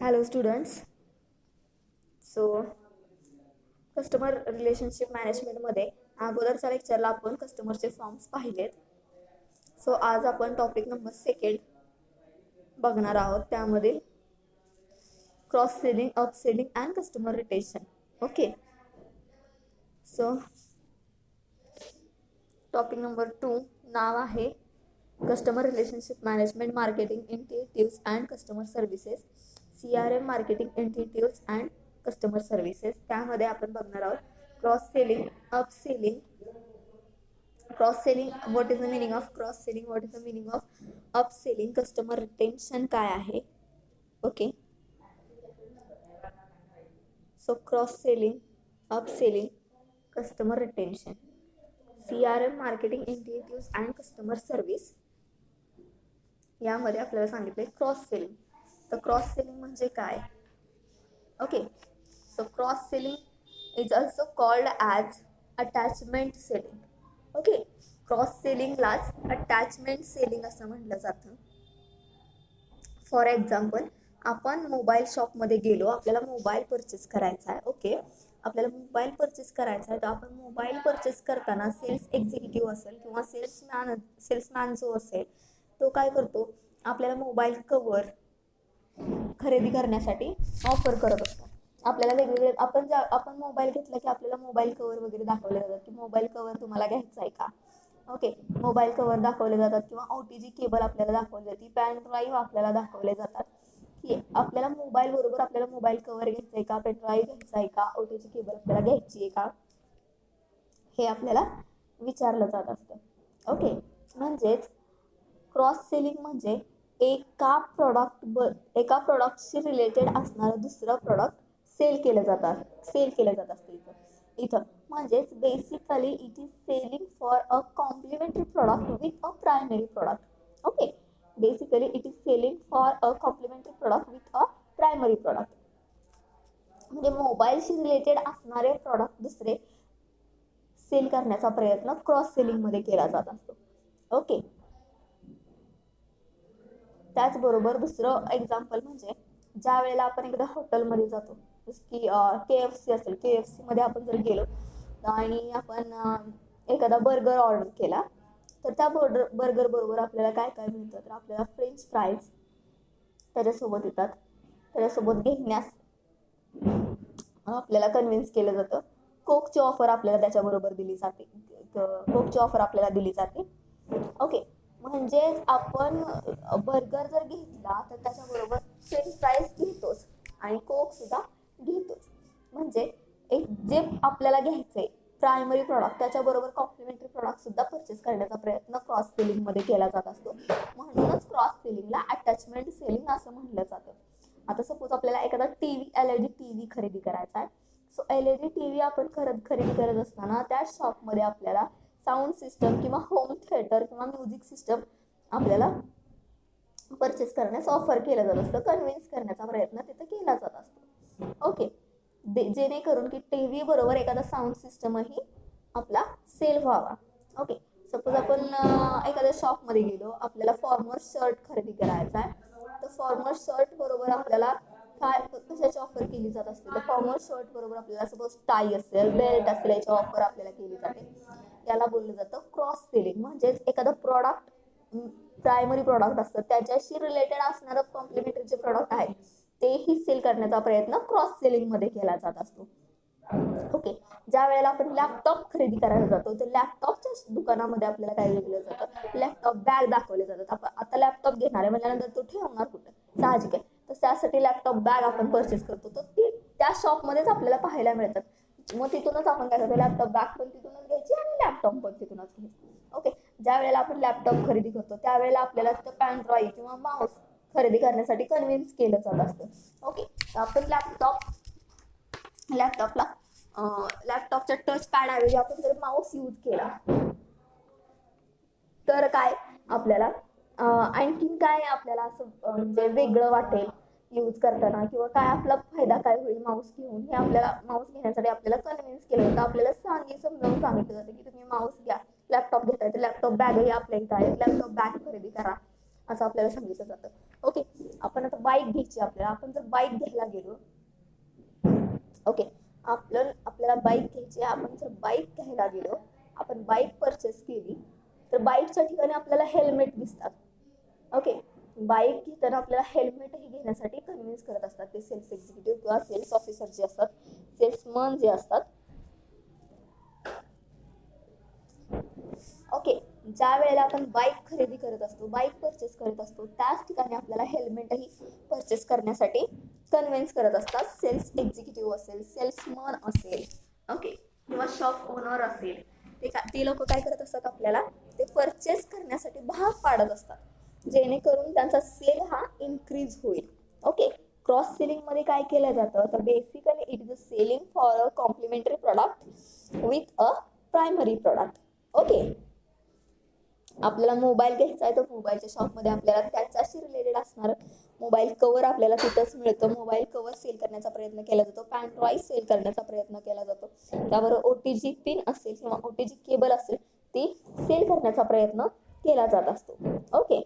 Hello students. So customer relationship मॅनेजमेंटमध्ये अगोदरच्या लेक्चरला आपण कस्टमरचे फॉर्म्स पाहिलेत. सो आज आपण टॉपिक नंबर 2 बघणार आहोत. त्यामध्ये cross selling, up selling and customer retention. Okay. So topic number 2 नाव आहे customer relationship management, marketing initiatives and customer services, CRM marketing initiatives and customer services. त्यामध्ये आपण बघणार आहोत cross selling, up selling. Cross selling, what is the meaning of cross selling, what is the meaning of up selling, customer retention काय आहे. Okay. So cross selling, up selling, customer retention, CRM marketing initiatives and customer service. यामध्ये आपल्याला सांगितले cross selling. तर cross selling म्हणजे काय. Okay. So cross selling is also called as attachment selling. Okay. Cross सेलिंगलाच attachment selling असं म्हटलं जातं. फॉर एक्झाम्पल, आपण मोबाईल शॉपमध्ये गेलो, आपल्याला मोबाईल परचेस करायचा आहे. ओके. आपल्याला मोबाईल परचेस करायचा आहे, तर आपण मोबाईल परचेस करताना सेल्स एक्झिक्युटिव्ह असेल किंवा सेल्समॅन जो असेल तो काय करतो, आपल्याला मोबाईल कवर खरेदी करण्यासाठी ऑफर करत असतो. आपल्याला वेगवेगळे आपण मोबाईल घेतला की आपल्याला मोबाईल कवर वगैरे दाखवले जातात की मोबाईल कवर तुम्हाला घ्यायचा आहे का. ओके. मोबाईल कवर दाखवले जातात किंवा OTG केबल आपल्याला दाखवली जाते, पॅन ड्राईव्ह आपल्याला दाखवले जातात की आपल्याला मोबाईल बरोबर आपल्याला मोबाईल कवर घ्यायचा आहे का, पेन ड्राईव्ह घ्यायचा आहे का, OTG केबल आपल्याला घ्यायची आहे का, हे आपल्याला विचारलं जात असतं. ओके. म्हणजेच क्रॉस सेलिंग म्हणजे एका प्रॉडक्टशी रिलेटेड असणारं दुसरं प्रॉडक्ट सेल केलं जात असतं इथं. म्हणजेच basically it is selling for a complimentary product with a primary product. Okay. Basically it is selling for a complimentary product with a primary product. म्हणजे मोबाईलशी रिलेटेड असणारे प्रॉडक्ट दुसरे सेल करण्याचा प्रयत्न क्रॉस सेलिंग मध्ये केला जात असतो. ओके. त्याचबरोबर दुसरं एक्झाम्पल म्हणजे ज्या वेळेला आपण एकदा हॉटेलमध्ये जातो, जसं की KFC असेल, KFC मध्ये आपण जर गेलो आणि आपण एखादा बर्गर ऑर्डर केला, तर त्या बर्गर बरोबर आपल्याला काय काय मिळतं, तर आपल्याला फ्रेंच फ्राईज त्याच्यासोबत येतात. त्याच्यासोबत घेण्यास आपल्याला कन्व्हिन्स केलं जातं. कोकची ऑफर आपल्याला त्याच्याबरोबर दिली जाते. ओके. म्हणजे आपण बर्गर जर घेतला तर त्याच्याबरोबर फ्रेंच फ्राईज घेतोच आणि कोक सुद्धा घेतोच. म्हणजे एक जे आपल्याला घ्यायचंय प्रायमरी प्रॉडक्ट त्याच्याबरोबर कॉम्प्लिमेंटरी प्रॉडक्ट सुद्धा परचेस करण्याचा प्रयत्न क्रॉस सेलिंग मध्ये केला जात असतो. म्हणूनच क्रॉस सेलिंगला अटॅचमेंट सेलिंग असं म्हटलं जातं. आता सपोज आपल्याला एखादा LED टीव्ही खरेदी करायचा आहे. सो LED टीव्ही आपण खरेदी करत असताना त्या शॉपमध्ये आपल्याला साऊंड सिस्टम किंवा होम थिएटर किंवा म्युझिक सिस्टम आपल्याला परचेस करण्यास ऑफर केलं जात असतं, कन्व्हिन्स करण्याचा प्रयत्न तिथे केला जात असतो. ओके. जेणेकरून की टीव्ही बरोबर एखादा साऊंड सिस्टमही आपला सेल व्हावा. ओके. सपोज आपण एखाद्या शॉपमध्ये गेलो, आपल्याला फॉर्मल शर्ट खरेदी करायचा आहे, तर फॉर्मल शर्ट बरोबर आपल्याला काय कशाची ऑफर केली जात असते, तर फॉर्मल शर्ट बरोबर आपल्याला सपोज टाय असेल, बेल्ट असेल, याची ऑफर आपल्याला केली जाते. याला बोललं जातं क्रॉस सेलिंग. म्हणजेच एखादं प्रॉडक्ट प्रायमरी प्रॉडक्ट असतं त्याच्याशी रिलेटेड असणारं कॉम्प्लिमेंटरी जे प्रॉडक्ट आहे तेही सेल करण्याचा प्रयत्न क्रॉस सेलिंग मध्ये केला जात असतो. ओके. ज्या वेळेला आपण लॅपटॉप खरेदी करायला जातो, तर लॅपटॉपच्या दुकानामध्ये आपल्याला काय दिलं जातं, लॅपटॉप बॅग दाखवले जातात. आपण आता लॅपटॉप घेणार आहे म्हणल्यानंतर तो ठेवणार कुठं, साहजिक आहे. तर त्यासाठी लॅपटॉप बॅग आपण परचेस करतो, तर ती त्या शॉपमध्येच आपल्याला पाहायला मिळतात. मग तिथूनच आपण काय करतो, लॅपटॉप बॅग पण तिथूनच घ्यायची आणि लॅपटॉप पण तिथूनच घ्यायची. ओके. ज्या वेळेला आपण लॅपटॉप खरेदी करतो त्यावेळेला आपल्याला तिथं पॅन ड्राईव्ह किंवा माऊस खरेदी करण्यासाठी कन्व्हिन्स केलं जात असतं. ओके. तर आपण लॅपटॉपच्या टच पॅड ऐवजी आपण जर माऊस यूज केला तर काय आपल्याला आणखीन काय आपल्याला असं म्हणजे वेगळं वाटेल यूज करताना, किंवा काय आपला फायदा काय होईल माऊस घेऊन, हे आपल्याला माऊस घेण्यासाठी आपल्याला कन्व्हिन्स केलं जातं. आपल्याला समजावून सांगितलं जातं की तुम्ही माऊस घ्या, लॅपटॉप घेताय तर लॅपटॉप बॅगही आपल्या इथं आहे, लॅपटॉप बॅग खरेदी करा असं आपल्याला सांगितलं जातं. ओके. आपण आता बाईक घ्यायची आपल्याला, आपण जर बाईक घ्यायला गेलो, ओके, आपल्याला बाईक घ्यायची, आपण जर बाईक घ्यायला गेलो, आपण बाईक परचेस केली, तर बाईकच्या ठिकाणी आपल्याला हेल्मेट दिसतात. ओके, बाईक घेताना आपल्याला हेल्मेटही घेण्यासाठी कन्व्हिन्स करत असतात ते सेल्स एक्झिक्युटिव्ह किंवा सेल्स ऑफिसर जे असतात, सेल्समन जे असतात. ओके, ज्या वेळेला आपण बाईक खरेदी करत असतो, बाईक परचेस करत असतो, त्याच ठिकाणी आपल्याला हेल्मेटही परचेस करण्यासाठी कन्व्हिन्स करत असतात. सेल्स एक्झिक्युटिव्ह असेल, सेल्समन असेल, ओके, किंवा शॉप ओनर असेल, ते लोक काय करत असतात, आपल्याला ते परचेस करण्यासाठी भाग पाडत असतात, जेणेकरून त्यांचा सेल हा इन्क्रीज होईल. ओके, क्रॉस सेलिंग मध्ये काय केलं जातं, तर basically it is a selling for a complimentary product with a primary product. Okay, आपल्याला मोबाईल घ्यायचा आहे, तर मोबाईलच्या शॉपमध्ये आपल्याला त्याच्याशी रिलेटेड असणार मोबाईल कव्हर आपल्याला तिथंच मिळतं. मोबाईल कव्हर सेल करण्याचा प्रयत्न केला जातो, पॅन ड्राईव्ह सेल करण्याचा प्रयत्न केला जातो, त्याबरोबर OTG पिन असेल किंवा OTG केबल असेल ती सेल करण्याचा प्रयत्न केला जात असतो. ओके,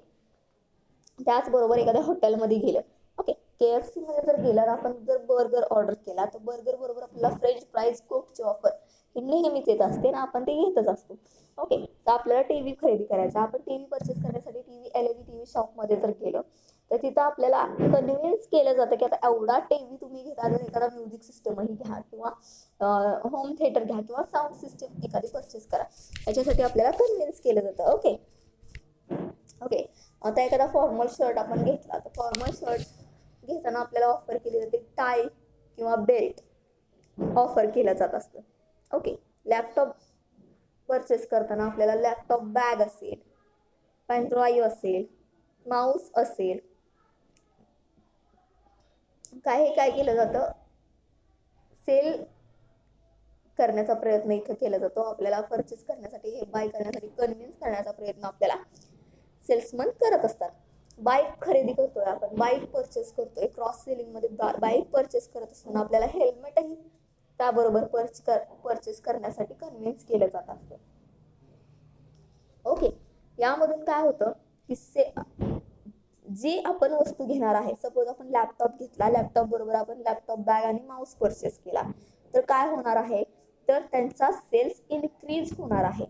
त्याचबरोबर एखाद्या हॉटेलमध्ये गेलं, ओके, KFC मध्ये जर गेलं, आपण जर बर्गर ऑर्डर केला, तर बर्गर बरोबर आपल्याला फ्रेंच फ्राईज, कोकची ऑफर ही नेहमीच येत असते ना, आपण ते घेतच असतो. ओके, तर आपल्याला टीव्ही खरेदी करायचा, आपण टीव्ही परचेस करण्यासाठी टीव्ही LED टीव्ही शॉपमध्ये जर गेलो, तर तिथं आपल्याला कन्व्हिन्स केलं जातं की आता एवढा टीव्ही तुम्ही घेता, तर एखादा म्युझिक सिस्टमही घ्या किंवा होम थिएटर घ्या किंवा साऊंड सिस्टम एखादी परचेस करा, याच्यासाठी आपल्याला कन्व्हिन्स केलं जातं. ओके ओके, आता एखादा फॉर्मल शर्ट आपण घेतला, तर फॉर्मल शर्ट घेताना आपल्याला ऑफर केली जाते टाय किंवा बेल्ट ऑफर केलं जात असतं. ओके, लॅपटॉप परचेस करताना आपल्याला लॅपटॉप बॅग असेल, पेन ड्राईव्ह असेल, माऊस असेल, काय केलं जातं, सेल करण्याचा प्रयत्न इथं केला जातो. आपल्याला परचेस करण्यासाठी, हे बाय करण्यासाठी कन्व्हिन्स करण्याचा प्रयत्न आपल्याला सेल्समन करत असतात. बाईक खरेदी करतोय आपण, बाईक परचेस करतोय, क्रॉस सेलिंग मध्ये बाईक परचेस करत असताना आपल्याला हेल्मेटही त्याबरोबर परचेस करण्यासाठी कन्व्हिन्स केलं जात असतं. ओके, यामधून काय होतं की जी आपण वस्तू घेणार आहे, सपोज आपण लॅपटॉप घेतला, लॅपटॉप बरोबर आपण लॅपटॉप बॅग आणि माऊस परचेस केला, तर काय होणार आहे, तर त्यांचा सेल्स इन्क्रीज होणार आहे.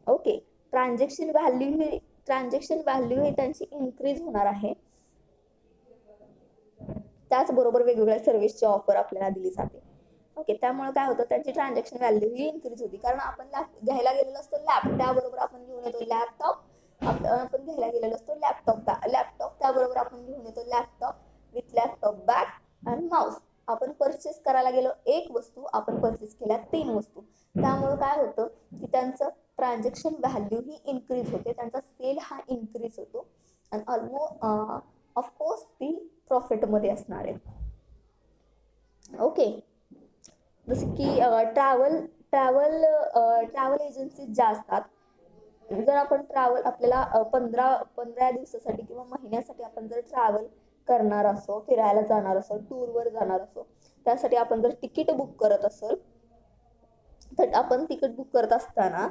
ओके, ट्रान्झॅक्शन व्हॅल्यू ही त्यांची इन्क्रीज होणार आहे. त्याचबरोबर वेगवेगळ्या सर्व्हिसची ऑफर आपल्याला दिली जाते. ओके, त्यामुळे काय होतं, त्यांची ट्रान्झॅक्शन व्हॅल्यू ही इन्क्रीज होती, कारण आपण घ्यायला गेलेलो असतो लॅपटॉप, त्याबरोबर आपण घेऊन येतो लॅपटॉप, आपण घ्यायला गेलेलो असतो लॅपटॉप त्याबरोबर आपण घेऊन येतो लॅपटॉप विथ लॅपटॉप बॅग आणि माऊस. आपण परचेस करायला गेलो एक वस्तू, आपण परचेस केल्या 3 वस्तू, त्यामुळे काय होतं की त्यांचं ट्रान्झॅक्शन व्हॅल्यू ही इन्क्रीज होते, त्यांचा सेल हा इन्क्रीज होतो आणि ऑलमोस्ट ऑफकोर्स ती प्रॉफिटमध्ये असणार आहे. ओके, जसं की ट्रॅव्हल एजन्सी ज्या असतात, जर आपण आपल्याला 15 दिवसासाठी किंवा महिन्यासाठी आपण जर ट्रॅव्हल करणार असो, फिरायला जाणार असो, टूरवर जाणार असो, त्यासाठी आपण जर तिकीट बुक करत असेल, तर आपण तिकीट बुक करत असताना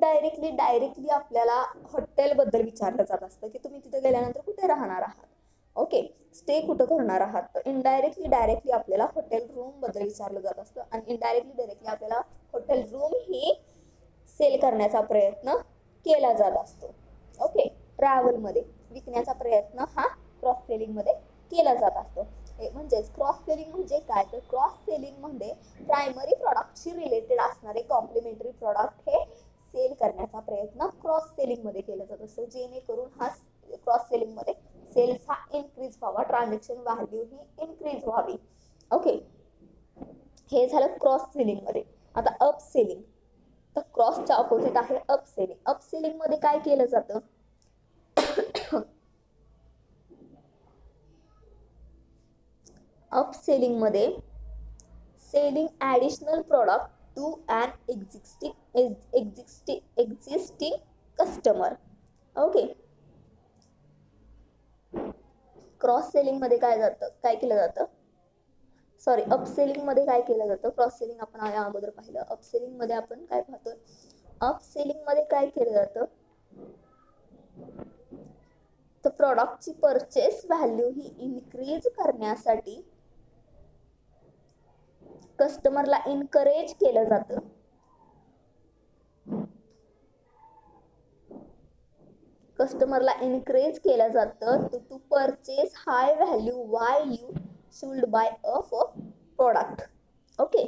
डायरेक्टली आपल्याला हॉटेल बद्दल विचारलं जात असतं की तुम्ही तिथे गेल्यानंतर कुठे राहणार आहात, ओके, स्टे कुठं करणार आहात. तर डायरेक्टली आपल्याला हॉटेल रूम बद्दल विचारलं जात असतं आणि डायरेक्टली आपल्याला हॉटेल रूम ही सेल करण्याचा प्रयत्न केला जात असतो. ओके, ट्रॅव्हल मध्ये विकण्याचा प्रयत्न हा क्रॉस सेलिंग मध्ये केला जात असतो. म्हणजेच क्रॉस सेलिंग म्हणजे काय, तर क्रॉस सेलिंग मध्ये प्रायमरी प्रॉडक्टशी रिलेटेड असणारे कॉम्प्लिमेंटरी प्रॉडक्ट हे सेल करण्याचा प्रयत्न क्रॉस सेलिंग मध्ये केला जात असतो, जेणेकरून हा क्रॉस सेलिंग मध्ये सेल्स हा इन्क्रीज व्हावा, ट्रान्झॅक्शन व्हॅल्यू ही इन्क्रीज व्हावी. ओके, हे झालं क्रॉस सेलिंग मध्ये. आता अप सेलिंग, तर क्रॉसच्या अपोजिट आहे अप सेलिंग. अप सेलिंग मध्ये काय केलं जातं, अप सेलिंग मध्ये selling additional product to an existing customer. Okay, cross selling मध्ये काय केलं जातं, सॉरी, अपसेलिंग मध्ये काय केलं जातं, क्रॉस सेलिंग आपण अगोदर पाहिलं. अपसेलिंग मध्ये आपण काय पाहतोय, अपसेलिंग मध्ये काय केलं जातं, तर प्रॉडक्टची परचेस व्हॅल्यू ही इन्क्रीज करण्यासाठी कस्टमरला इनकरेज केलं जातं. कस्टमरला इनकरेज केलं जातं to purchase high value why you should buy a product. Okay,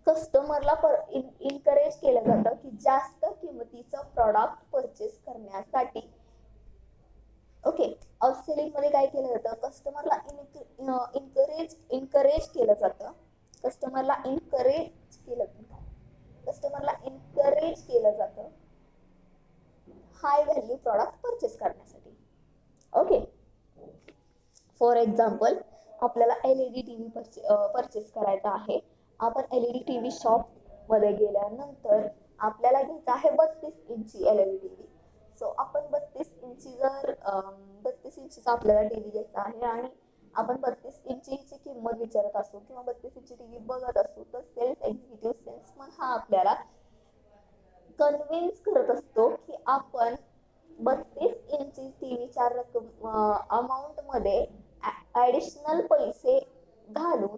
कस्टमरला इनकरेज केलं जातं की जास्त किमतीचं प्रॉडक्ट परचेस करण्यासाठी. ओके, अपसेलिंग मध्ये काय केलं जातं, कस्टमरला इनकरेज केलं जातं. कस्टमरला इनकरेज केलं जातं हाय व्हॅल्यू प्रॉडक्ट परचेस करण्यासाठी. ओके, फॉर एक्झाम्पल आपल्याला एलईडी टीव्ही परचेस करायचा आहे. आपण एलईडी टीव्ही शॉप मध्ये गेल्यानंतर आपल्याला घ्यायचा आहे 32 इंची एलईडी टीव्ही. सो आपण 32 इंचीचा आपल्याला टीव्ही घ्यायचा आहे आणि आपण 32 इंचीची किंमत विचारत असू किंवा 32 इंची टीव्ही बघत असू तर सेल्स एक्झिक्युटिव्ह सेल्समन हा आपल्याला कन्व्हिन्स करत असतो की आपण 32 इंची टीव्हीच्या अमाऊंट मध्ये ऍडिशनल पैसे घालून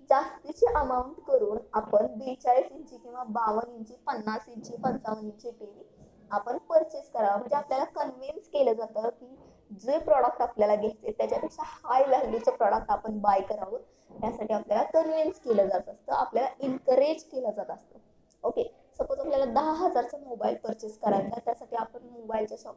जास्तीची अमाऊंट करून आपण 42 इंची किंवा 52 इंची 50 इंची 55 इंची टीव्ही आपण परचेस करावा. म्हणजे आपल्याला कन्व्हिन्स केलं जातं की जे प्रॉडक्ट आपल्याला घ्यायचे त्याच्यापेक्षा हाय व्हॅल्यूचं प्रॉडक्ट आपण बाय करावं. यासाठी आपल्याला कन्व्हिन्स केलं जात असतं, आपल्याला इनकरेज केलं जात असतं. ओके, सपोज आपल्याला 10,000चा मोबाईल परचेस करायचा, त्यासाठी आपण मोबाईलच्या शॉप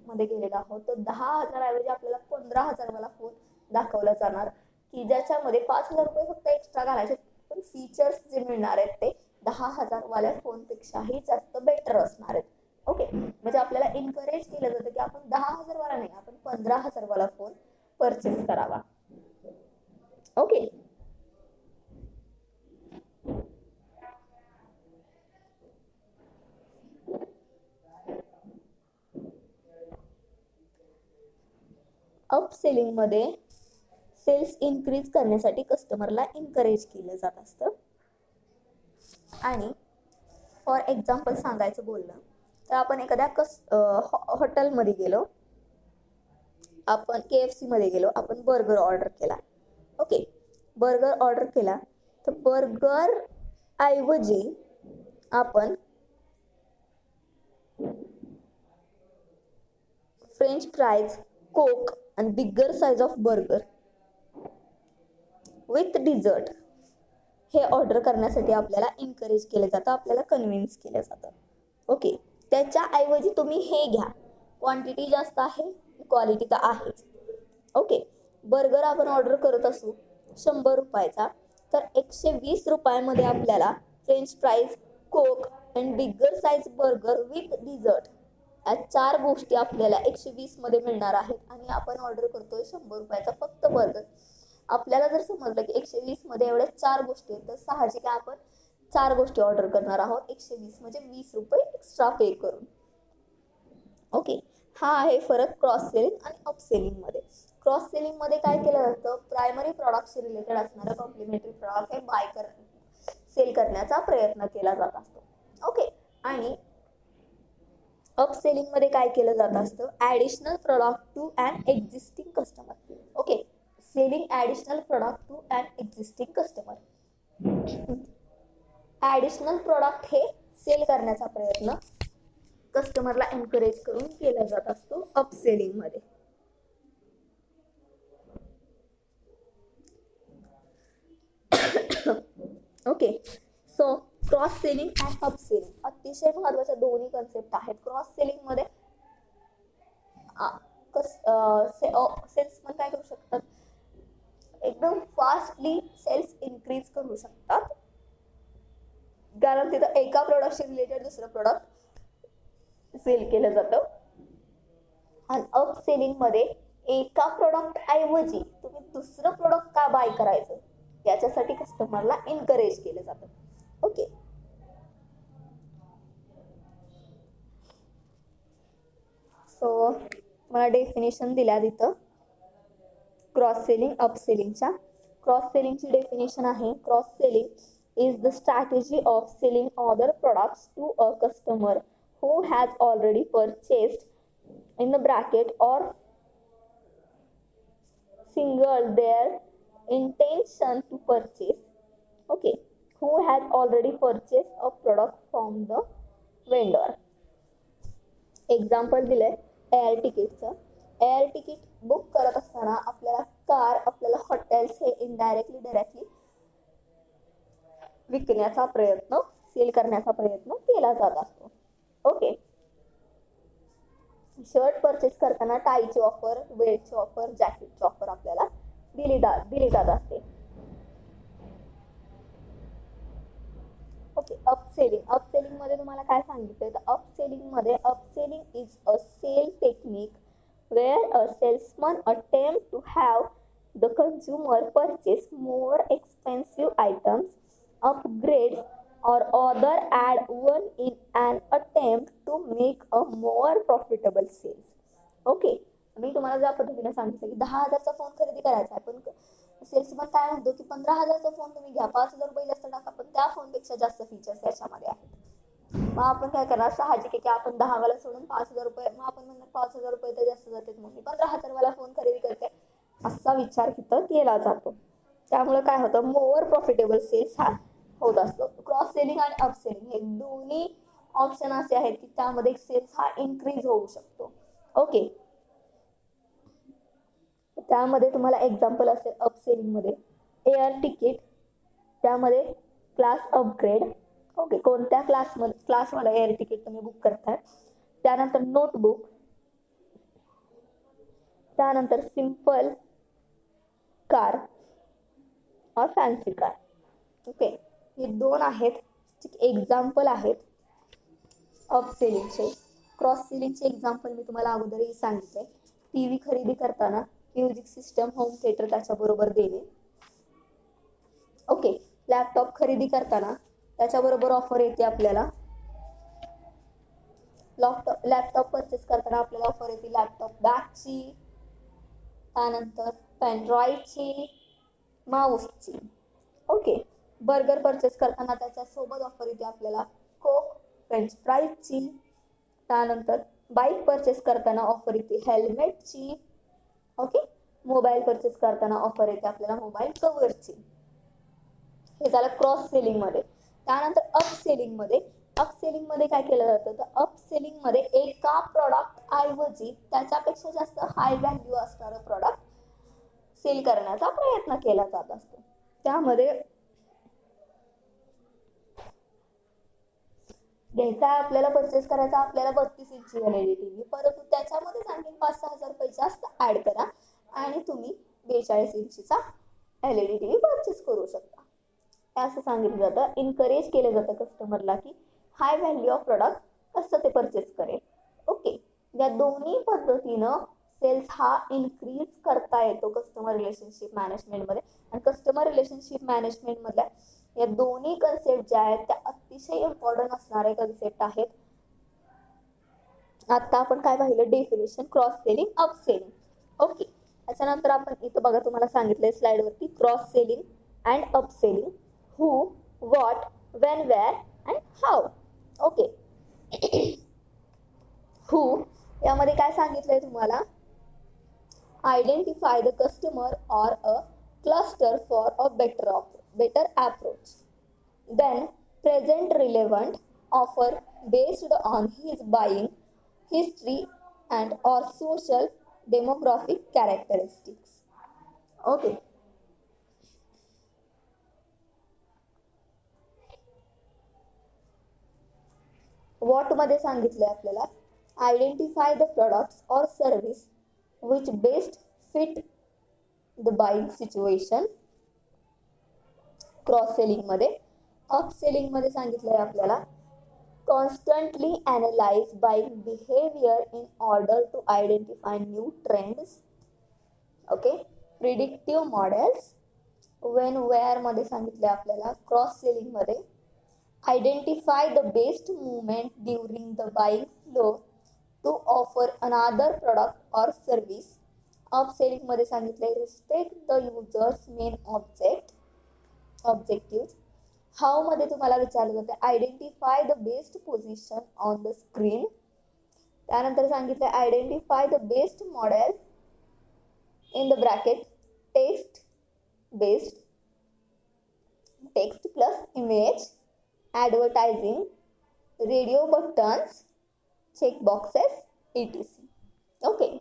मध्ये गेलेलो आहोत. तर 10,000 ऐवजी आपल्याला 15,000 वाला फोन दाखवला जाणार की ज्याच्यामध्ये 5,000 रुपये फक्त एक्स्ट्रा घालायचे, पण फीचर्स जे मिळणार आहेत ते 10,000 वाल्या फोन पेक्षाही जास्त बेटर असणार आहेत. ओके, म्हणजे आपल्याला इनकरेज केलं जातं की आपण 10,000 वाला नाही, आपण 15,000 वाला फोन परचेस करावा. ओके, अपसेलिंग मध्ये सेल्स इन्क्रीज करण्यासाठी कस्टमरला इनकरेज केलं जात असतं. आणि फॉर एक्झाम्पल सांगायचं बोललं तर आपण एखाद्या हॉटेलमध्ये गेलो, आपण KFC मध्ये गेलो, आपण बर्गर ऑर्डर केला. ओके, बर्गर ऑर्डर केला तर बर्गर ऐवजी आपण फ्रेंच फ्राईज, कोक आणि bigger size of burger with dessert हे ऑर्डर करण्यासाठी आपल्याला इनकरेज केलं जातं, आपल्याला कन्व्हिन्स केलं जातं. ओके, त्याच्या ऐवजी तुम्ही हे घ्या, क्वांटिटी जास्त आहे, क्वालिटी तर आहेच. ओके, बर्गर आपण ऑर्डर करत असू 100 रुपयाचा, तर 120 रुपयामध्ये आपल्याला French fries, coke and bigger size burger with dessert या 4 गोष्टी आपल्याला 120 मध्ये मिळणार आहेत आणि आपण ऑर्डर करतोय 100 रुपयाचा फक्त बर्गर. आपल्याला जर समजलं की 120 मध्ये एवढ्या 4 गोष्टी आहेत तर साहजिक आपण 4 गोष्टी ऑर्डर करणार आहोत 120 म्हणजे 20 रुपये एक्स्ट्रा पे करून. ओके, हा आहे फरक क्रॉस सेलिंग आणि अपसेलिंग मध्ये. क्रॉस सेलिंग मध्ये काय केलं जातं, प्रायमरी प्रॉडक्टशी रिलेटेड असणारं कॉम्प्लिमेंटरी प्रॉडक्ट हे सेल करण्याचा प्रयत्न केला जात असतो. ओके, आणि अपसेलिंग मध्ये काय केलं जात असतं, additional product to an existing customer. Okay, selling additional product to an existing customer. Additional product हे सेल करण्याचा प्रयत्न कस्टमरला एनकरेज करून केला जात असतो अपसेलिंग मध्ये. Okay, so cross selling and upselling अतिशय महत्त्वाच्या दोन्ही कन्सेप्ट आहेत. क्रॉस सेलिंग मध्ये सेल्समन काय करू शकतात, एकदम फास्टली सेल्स इन्क्रीज करू शकतात, कारण तिथं एका प्रोडक्टशी रिलेटेड दुसरं प्रोडक्ट सेल केलं जातं. आणि अपसेलिंग मध्ये एका प्रोडक्ट ऐवजी तुम्ही दुसरं प्रोडक्ट का बाय करायचं याच्यासाठी कस्टमरला एनकरेज केलं जातं. ओके, सो मला डेफिनेशन दिल्या तिथं क्रॉस सेलिंग अपसेलिंगच्या. क्रॉस सेलिंगची डेफिनेशन आहे, cross selling is the strategy of selling other products to a customer who has already purchased in the bracket or signal their intention to purchase. Okay, who has already purchased a product from the vendor. Example दिलंय air तिकीटचं. Air ticket book करत असताना आपल्याला car, आपल्याला hotels हे indirectly directly विकण्याचा प्रयत्न, sale करण्याचा प्रयत्न केला जात असतो. ओके, शर्ट परचेस करताना टाईची ऑफर, बेल्टची ऑफर, जॅकेटची ऑफर आपल्याला दिली जात असते. ओके, अपसेलिंग मध्ये तुम्हाला काय सांगितलंय तर upselling is a sale technique where a salesman attempt to have the consumer purchase more expensive items, upgrades or other add on in an attempt to make a more profitable sales. Okay, मी तुम्हाला ज्या पद्धतीने सांगितलं की 10,000चा phone खरेदी करायचा आहे, पण सेल्समन काय म्हणतो की 15,000चा फोन तुम्ही घ्या, 5,000 रुपये जास्त टाका, पण त्या फोनपेक्षा जास्त फीचर्स याच्यामध्ये आहेत. मग आपण काय करणार, साहजिक आहे की आपण 10 वाला सोडून 5,000 रुपये, मग आपण म्हणणार 5,000 रुपये तर जास्त जातात, मग मी 15,000 वाला फोन खरेदी करते, असा विचार तिथं केला जातो. त्यामुळे काय होतं, मोर प्रॉफिटेबल सेल्स हा होत असतो. क्रॉस सेलिंग आणि अपसेलिंग हे दोन्ही ऑप्शन असे आहेत की त्यामध्ये सेल्स हा इन्क्रीज होऊ शकतो. ओके, त्यामध्ये तुम्हाला एक्झाम्पल असेल अपसेलिंग मध्ये एअर तिकीट, त्यामध्ये क्लास अपग्रेड. ओके, कोणत्या क्लासवाला एअर तिकीट तुम्ही बुक करताय. त्यानंतर नोटबुक, त्यानंतर सिंपल कार और फॅन्सी कार. ओके, हे दोन आहेत एक्झाम्पल आहेत अपसेलिंगचे. क्रॉस सेलिंगचे एक्झाम्पल मी तुम्हाला अगोदरही सांगितले. टीव्ही खरेदी करताना म्युझिक सिस्टम, होम थिएटर त्याच्याबरोबर देणे. ओके, लॅपटॉप खरेदी करताना त्याच्याबरोबर ऑफर येते आपल्याला. लॅपटॉप परचेस करताना आपल्याला ऑफर येते लॅपटॉप बॅगची, त्यानंतर पेनड्राईव्हची, माऊसची. ओके, बर्गर परचेस करताना त्याच्यासोबत ऑफर येते आपल्याला कोक, फ्रेंच फ्राईजची. त्यानंतर बाईक परचेस करताना ऑफर येते हेल्मेटची. ओके, मोबाईल परचेस करताना ऑफर येते आपल्याला मोबाईल कव्हरची. हे झालं क्रॉस सेलिंग मध्ये. त्यानंतर अपसेलिंग मध्ये काय केलं जातं तर अपसेलिंग मध्ये एका प्रॉडक्ट ऐवजी त्याच्यापेक्षा जास्त हाय व्हॅल्यू असणारं प्रॉडक्ट सेल करण्याचा प्रयत्न केला जात असतो. त्यामध्ये घ्यायचा आपल्याला, परचेस करायचा आपल्याला 32 इंची एलईडी टीव्ही, परंतु त्याच्यामध्ये आणखी 5,000 रुपये जास्त ऍड करा आणि तुम्ही 42 इंचीचा एलईडी टीव्ही परचेस करू शकता, असं सांगितलं जातं. इनकरेज केलं जातं कस्टमरला की हाय व्हॅल्यू ऑफ प्रोडक्ट कसं ते परचेस करेल. ओके, या दोन्ही पद्धतीनं सेल्स हा इन्क्रीज करता येतो कस्टमर रिलेशनशिप मॅनेजमेंटमध्ये. आणि कस्टमर रिलेशनशिप मॅनेजमेंट मधल्या या दोन्ही कन्सेप्ट ज्या आहेत त्या अतिशय इम्पॉर्टंट असणारे कन्सेप्ट आहेत. आता आपण काय पाहिलं, definition, cross selling, up selling. Okay, त्याच्यानंतर आपण इथं बघा तुम्हाला सांगितलंय स्लाइड वरती cross selling and up selling, who, what, when, where and how. Okay, who यामध्ये काय सांगितलंय तुम्हाला, identify the customer or a cluster for a better approach. Then present relevant offer based on his buying history and or social demographic characteristics. Okay, what मध्ये सांगितले आपल्याला, identify the products or service which best fit the buying situation cross selling मध्ये. Upselling मध्ये सांगितलंय आपल्याला, constantly analyse buying behaviour in order to identify new trends. Okay, predictive models. When where मध्ये सांगितलंय आपल्याला क्रॉस सेलिंग मध्ये, identify the best movement during the buying flow to offer another product or service. Upselling मध्ये सांगितलंय respect the user's main objectives. How मध्ये तुम्हाला विचारलं जातं identify the best position on the screen. त्यानंतर सांगितलंय identify the best model in the bracket text based, text plus image, advertising, radio buttons, check boxes, etc. Okay,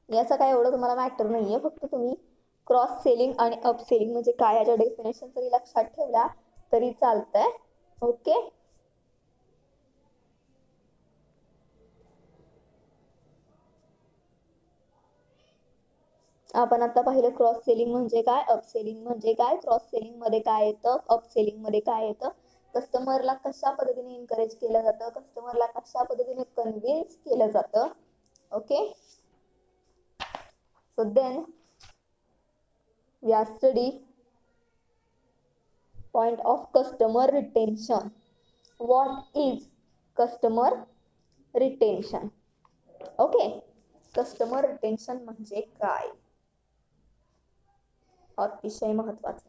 याचा काय एवढं तुम्हाला मॅटर नाही आहे, फक्त तुम्ही क्रॉस सेलिंग आणि अप सेलिंग म्हणजे काय याच्या डेफिनेशन जरी लक्षात ठेवल्या तरी चालतंय. ओके, आपण आता पाहिलं क्रॉस सेलिंग म्हणजे काय, अप सेलिंग म्हणजे काय, क्रॉस सेलिंग मध्ये काय येतं, अप सेलिंग मध्ये काय येतं, कस्टमरला कशा पद्धतीने एनकरेज केलं जातं, कस्टमरला कशा पद्धतीने कन्व्हिन्स केलं जातं. Okay, so then we are study point of customer retention. What is customer retention? Okay, customer retention म्हणजे काय, अतिशय महत्वाचं.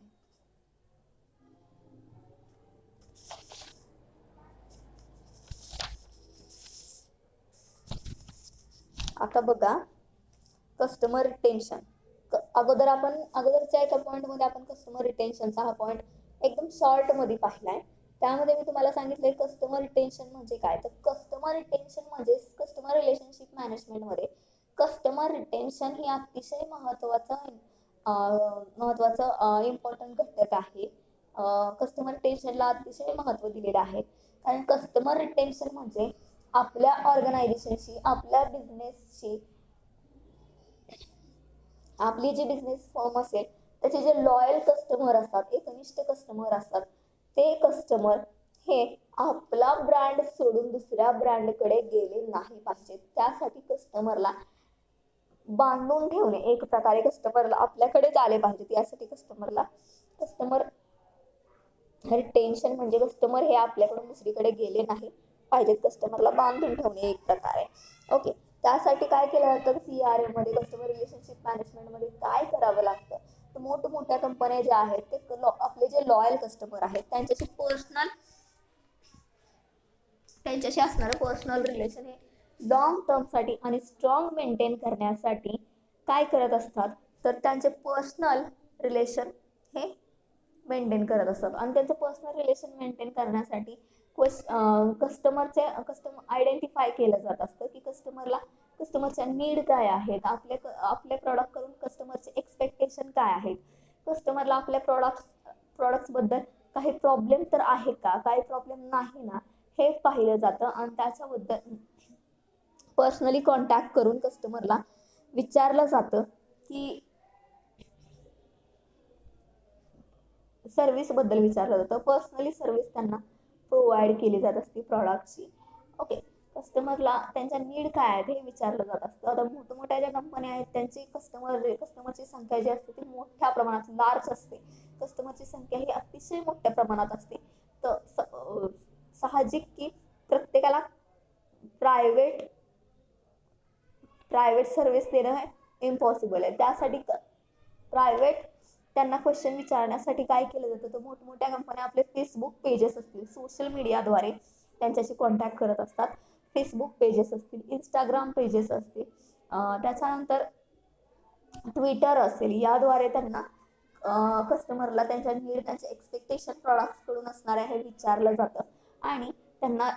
आता बघा कस्टमर रिटेन्शन, अगोदरच्या एका पॉइंट मध्ये आपण कस्टमर रिटेन्शनचा हा पॉइंट एकदम शॉर्ट मध्ये पाहिलाय. त्यामध्ये मी तुम्हाला सांगितलंय कस्टमर रिटेन्शन म्हणजे काय. तर कस्टमर रिटेन्शन म्हणजे कस्टमर रिलेशनशिप मॅनेजमेंट मध्ये कस्टमर रिटेन्शन ही अतिशय महत्वाचं इम्पॉर्टंट घटक आहे. कस्टमर रिटेन्शनला अतिशय महत्व दिलेलं आहे, कारण कस्टमर रिटेन्शन म्हणजे आपल्या ऑर्गनायझेशनशी, आपल्या बिझनेसशी, आपली जी बिझनेस फर्म असेल त्याचे जे लॉयल कस्टमर असतात, एकनिष्ठ कस्टमर असतात, ते कस्टमर हे आपला ब्रँड सोडून दुसऱ्या ब्रँडकडे गेले नाही पाहिजे. त्यासाठी कस्टमरला बांधून ठेवणे, एक प्रकारे कस्टमरला आपल्याकडेच आले पाहिजे. यासाठी कस्टमर रिटेन्शन म्हणजे कस्टमर हे आपल्याकडून दुसरीकडे गेले नाही पाहिजेत, कस्टमरला बांधून ठेवणे एक प्रकारे. ओके, त्यासाठी काय केलं जातं, CRM मध्ये, कस्टमर रिलेशनशिप मॅनेजमेंट मध्ये काय करावं लागतं, तर मोठमोठ्या कंपन्या ज्या आहेत ते आपले जे लॉयल कस्टमर आहेत त्यांच्याशी असणारं पर्सनल रिलेशन हे लॉंग टर्म साठी आणि स्ट्रॉंग मेंटेन करण्यासाठी काय करत असतात, तर त्यांचे पर्सनल रिलेशन हे मेंटेन करत असतात. आणि त्यांचं पर्सनल रिलेशन मेंटेन करण्यासाठी कस्टमर आयडेंटिफाय केलं जात असतं की कस्टमरच्या नीड काय आहेत, आपल्या प्रॉडक्ट कडून कस्टमरचे एक्सपेक्टेशन काय आहेत, कस्टमरला आपल्या प्रॉडक्ट्स बद्दल काही प्रॉब्लेम तर आहे का, काही प्रॉब्लेम नाही ना, हे पाहिलं जातं. आणि त्याच्याबद्दल पर्सनली कॉन्टॅक्ट करून कस्टमरला विचारलं जातं की सर्व्हिस बद्दल विचारलं जातं, पर्सनली सर्व्हिस त्यांना प्रोव्हाइड केली जात असते प्रॉडक्टची. ओके, कस्टमरला त्यांच्या नीड काय आहेत हे विचारलं जात असतं. आता मोठमोठ्या ज्या कंपन्या आहेत त्यांची कस्टमरची संख्या जी असते ती मोठ्या प्रमाणात लार्ज असते, कस्टमरची संख्या ही अतिशय मोठ्या प्रमाणात असते. तर साहजिक की प्रत्येकाला प्रायव्हेट सर्व्हिस देणं हे इम्पॉसिबल आहे. त्यासाठी प्रायव्हेट त्यांना क्वेश्चन विचारण्यासाठी काय केलं जातं, तर मोठमोठ्या कंपन्या आपले फेसबुक पेजेस असतील, सोशल मीडियाद्वारे त्यांच्याशी कॉन्टॅक्ट करत असतात. फेसबुक पेजेस असतील, इंस्टाग्राम पेजेस असतील, त्याच्यानंतर ट्विटर असेल, याद्वारे त्यांना कस्टमरला त्यांच्या नीड, त्यांचे एक्सपेक्टेशन प्रॉडक्ट्स कडून असणारे हे विचारलं जातं आणि त्यांना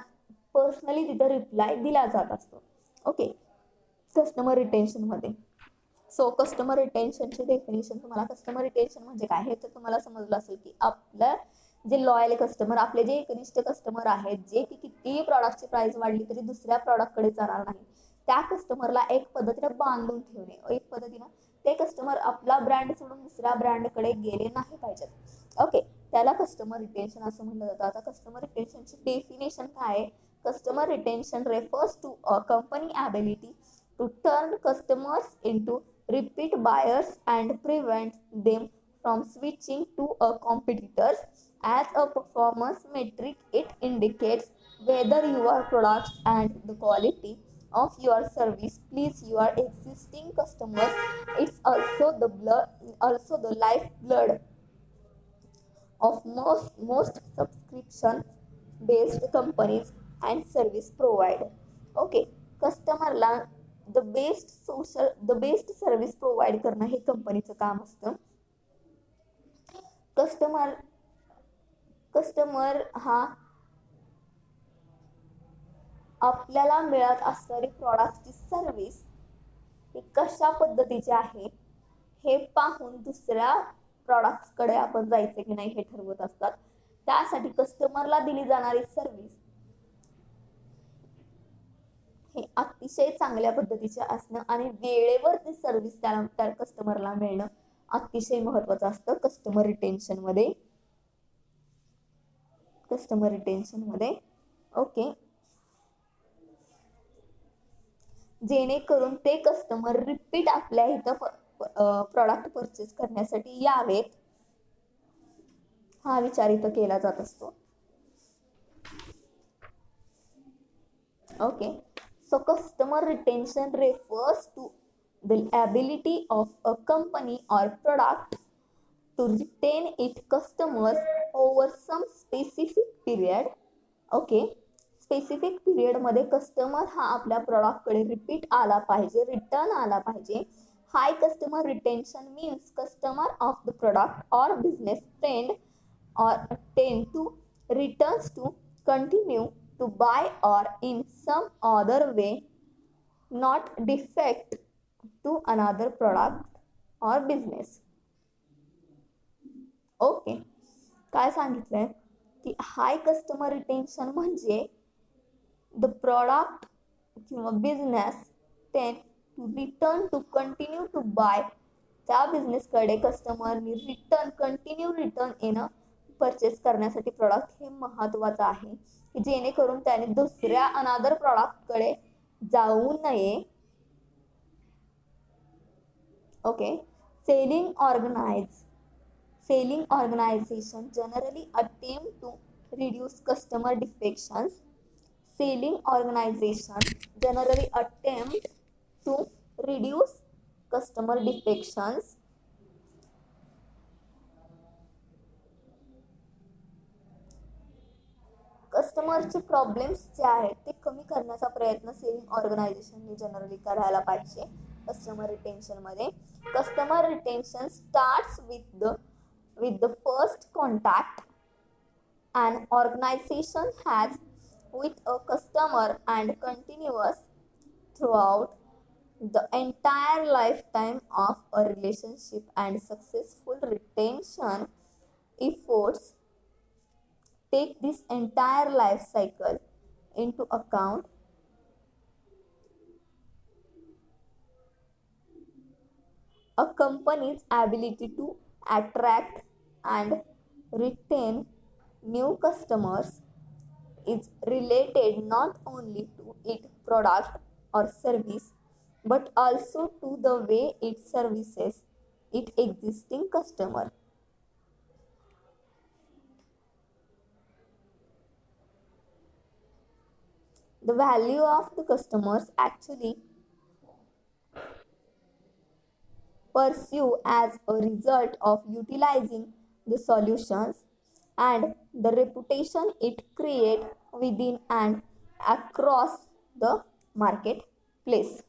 पर्सनली तिथं रिप्लाय दिला जात असतो. ओके, कस्टमर रिटेन्शन मध्ये. सो कस्टमर रिटेन्शनची डेफिनेशन, तुम्हाला कस्टमर रिटेन्शन म्हणजे काय हे तर तुम्हाला समजलं असेल की आपलं जे लॉयल कस्टमर, आपले जे एकनिष्ठ कस्टमर आहेत, जे की कितीही प्रॉडक्टची प्राइस वाढली तरी दुसऱ्या प्रॉडक्टकडे जाणार नाही, त्या कस्टमरला एक पद्धतीने बांधून ठेवणे, एक पद्धतीनं ते कस्टमर आपला ब्रँड सोडून दुसऱ्या ब्रँडकडे गेले नाही पाहिजेत. ओके, त्याला कस्टमर रिटेन्शन असं म्हणलं जातं. आता कस्टमर रिटेन्शनची डेफिनेशन काय आहे, customer retention refers to a company ability to turn customers into repeat buyers and prevent them from switching to a competitors. As a performance metric, it indicates whether your products and the quality of your service please your existing customers. It's also the lifeblood of most subscription based companies and service provider. Okay, कस्टमरला the best service provide करणं हे कंपनीचं काम असतं. Customer हा आपल्याला मिळत असणारी प्रॉडक्टची सर्व्हिस ही कशा पद्धतीची आहे हे पाहून दुसऱ्या प्रॉडक्ट्सकडे आपण जायचं की नाही हे ठरवत असतात. त्यासाठी कस्टमरला दिली जाणारी सर्व्हिस हे अतिशय चांगल्या पद्धतीचे असणं आणि वेळेवर ती सर्व्हिस त्या कस्टमरला मिळणं अतिशय महत्वाचं असतं कस्टमर रिटेन्शन मध्ये. ओके, जेणेकरून ते कस्टमर रिपीट आपल्या इथं प्रॉडक्ट परचेस करण्यासाठी यावेत हा विचार इथं केला जात असतो. Okay, so customer retention refers to the ability of a company or product to retain its customers over some specific period. Okay, specific period मध्ये कस्टमर हा आपल्या प्रॉडक्टकडे रिपीट आला पाहिजे, रिटर्न आला पाहिजे. High customer retention means customer of the product or business tend to returns to continue to buy or in some other way not defect to another product or business. Okay, काय सांगितलंय की high customer retention म्हणजे the product किंवा business tend to return to continue to buy. त्या बिझनेसकडे कस्टमरनी continue return येणं purchase करण्यासाठी प्रॉडक्ट हे महत्वाचं आहे की जेणेकरून त्याने दुसऱ्या अनादर प्रॉडक्टकडे जाऊ नये. Okay, selling organization generally attempt to reduce customer defections. Selling organization generally attempt to reduce customer defections. कस्टमरचे प्रॉब्लेम्स जे आहेत ते कमी करण्याचा प्रयत्न सेलिंग ऑर्गनायझेशनने जनरली करायला पाहिजे कस्टमर रिटेन्शन मध्ये. Customer retention starts with the first contact an organization has with a customer and continuous throughout the entire lifetime of a relationship, and successful retention efforts take this entire life cycle into account. A company's ability to attract and retain new customers is related not only to its product or service but also to the way it services its existing customer. The value of the customers actually pursue as a result of utilizing the solutions and the reputation it creates within and across the marketplace.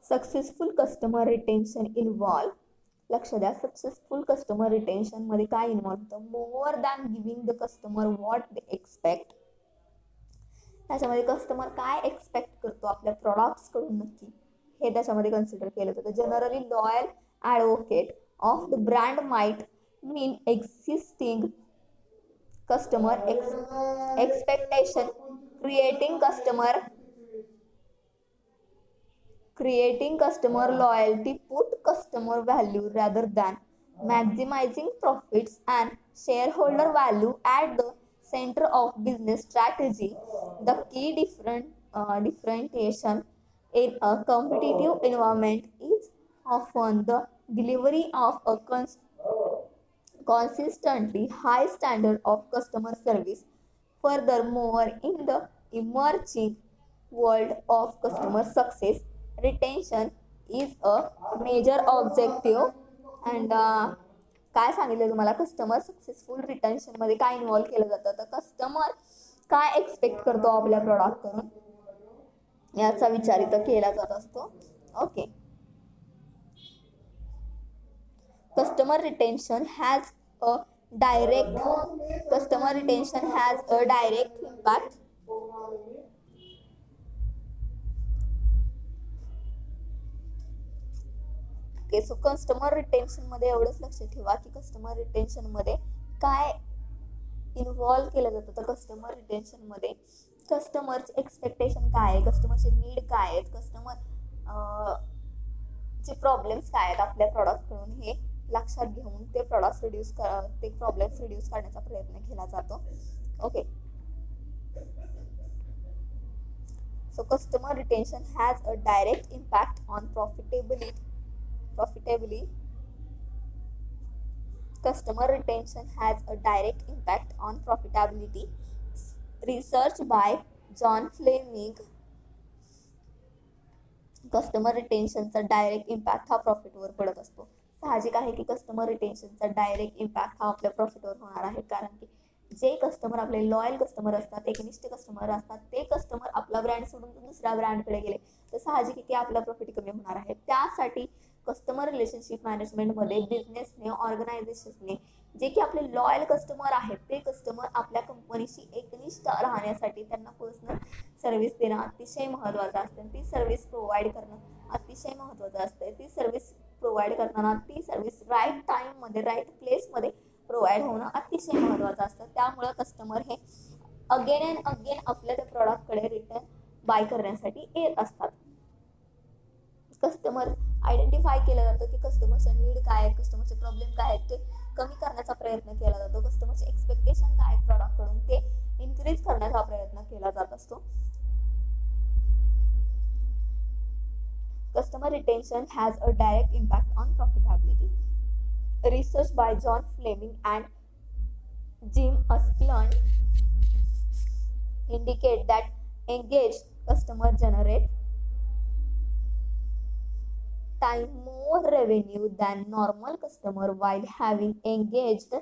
Successful customer retention involve. लक्ष द्या, successful customer retention मध्ये काय involve होतं? More than giving the customer what they expect. त्याच्यामध्ये customer काय expect करतो आपल्या products कडून नक्की हे त्याच्यामध्ये कन्सिडर केलं जातं. Generally loyal advocate of the brand might mean existing customer expectation creating customer loyalty, put customer value rather than maximizing profits and shareholder value at the center of business strategy. The key differentiation in a competitive environment is often the delivery of a consistently high standard of customer service. Furthermore, in the emerging world of customer success, retention is a major objective and काय सांगितलं तुम्हाला, customer successful retention मध्ये काय involve केलं जातं, तर customer काय expect करतो आपल्या प्रॉडक्ट करून याचा विचार इथं केला जात असतो. Okay, customer retention has a customer retention has a direct impact okay. So customer retention मध्ये एवढंच लक्षात ठेवा की कस्टमर रिटेन्शन मध्ये काय इन्व्हॉल्व केलं जातं, तर कस्टमर रिटेन्शन मध्ये कस्टमरचे एक्सपेक्टेशन काय आहे, कस्टमरचे नीड काय आहेत, कस्टमर चे प्रॉब्लेम्स काय आहेत आपल्या प्रॉडक्ट कडून हे लक्षात घेऊन ते प्रॉब्लेम्स रिड्यूस करण्याचा प्रयत्न केला जातो. Okay, so customer retention has a direct impact on profitability. Customer retention has a direct impact on profitability. Research by John Fleming. Customer रिटेन्शनचा डायरेक्ट इम्पॅक्ट हा प्रॉफिटवर पडत असतो. साहजिक आहे की कस्टमर रिटेन्शनचा डायरेक्ट इम्पॅक्ट हा आपल्या प्रॉफिटवर होणार आहे, कारण की जे कस्टमर आपले लॉयल कस्टमर असतात, एकनिष्ठ कस्टमर असतात, ते कस्टमर आपला ब्रँड सोडून दुसऱ्या ब्रँडकडे गेले तर साहजिक आहे की आपला प्रॉफिट कमी होणार आहे. त्यासाठी कस्टमर रिलेशनशिप मॅनेजमेंटमध्ये बिझनेसने, ऑर्गनायझेशनने जे की आपले लॉयल कस्टमर आहेत ते कस्टमर आपल्या कंपनीशी एकनिष्ठ राहण्यासाठी त्यांना पर्सनल सर्व्हिस देणं अतिशय महत्त्वाचं असतं. ती सर्व्हिस प्रोव्हाइड करणं अतिशय महत्त्वाचं असतं. ती सर्व्हिस प्रोव्हाइड करताना ती सर्व्हिस राईट टाईममध्ये, राईट प्लेसमध्ये प्रोव्हाइड होणं अतिशय महत्त्वाचं असतं. त्यामुळं कस्टमर हे अगेन अँड अगेन आपल्या त्या प्रॉडक्टकडे रिटर्न बाय करण्यासाठी येत असतात. कस्टमर आयडेंटिफाय केलं जातं की कस्टमरचे नीड काय आहेत, कस्टमरचे प्रॉब्लेम काय आहेत ते कमी करण्याचा प्रयत्न केला जातो. कस्टमरचे एक्सपेक्टेशन काय आहेत प्रॉडक्टकडून ते इन्क्रीज करण्याचा प्रयत्न केला जात असतो. Customer retention has a direct impact on profitability. Research by John Fleming and Jim Asplund indicate that engaged customer generate time more revenue than normal customer, while having engaged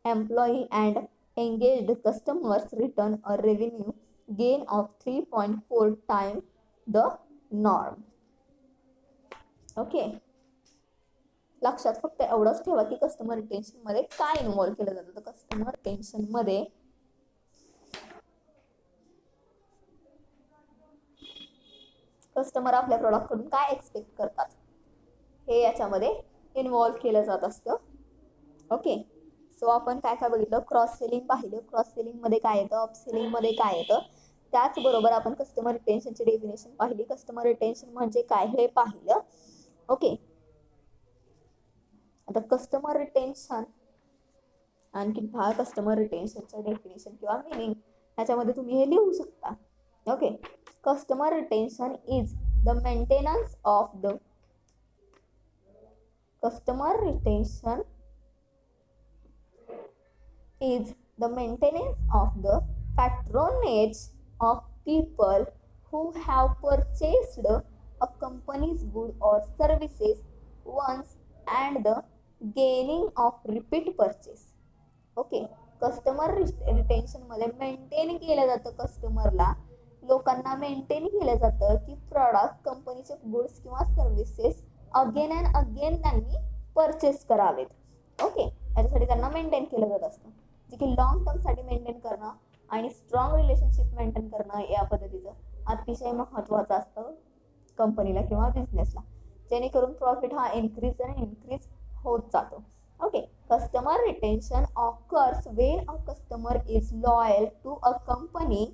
employee and engaged customers return a revenue gain of 3.4 times the norm. Okay, लक्षात फक्त एवढंच ठेवा की customer retention मध्ये काय involve केलं जातं. तर कस्टमर रिटेन्शन मध्ये कस्टमर आपल्या प्रॉडक्ट कडून काय एक्सपेक्ट करतात हे याच्यामध्ये इन्व्हॉल्व केलं जात असतं. ओके, सो आपण काय काय बघितलं, क्रॉस सेलिंग पाहिलं, क्रॉस सेलिंग मध्ये काय येतं, अप सेलिंग मध्ये काय येतं, त्याचबरोबर आपण कस्टमर रिटेन्शनची डेफिनेशन पाहिली, कस्टमर रिटेन्शन म्हणजे काय हे पाहिलं. ओके, आता कस्टमर रिटेन्शन आणखी कस्टमर रिटेन्शनचं डेफिनेशन किंवा मिनिंग याच्यामध्ये तुम्ही हे लिहू शकता. Okay, customer retention is the maintenance of the customer retention is the maintenance of the patronage of people who have purchased a company's good or services once and the gaining of repeat purchase. Okay, customer retention मध्ये maintain केलं जातं, कस्टमरला लोकांना maintain केलं जातं की product कंपनीचे goods किंवा सर्व्हिसेस अगेन अँड अगेन त्यांनी परचेस करावेत. ओके, याच्यासाठी त्यांना मेंटेन केलं जात असतं, जे की लॉंग टर्मसाठी मेंटेन करणं आणि स्ट्रॉंग रिलेशनशिप मेंटेन करणं या पद्धतीचं अतिशय महत्त्वाचं असतं कंपनीला किंवा बिझनेसला, जेणेकरून प्रॉफिट हा इन्क्रीज होत जातो. Okay, customer retention occurs when a customer is loyal to a company.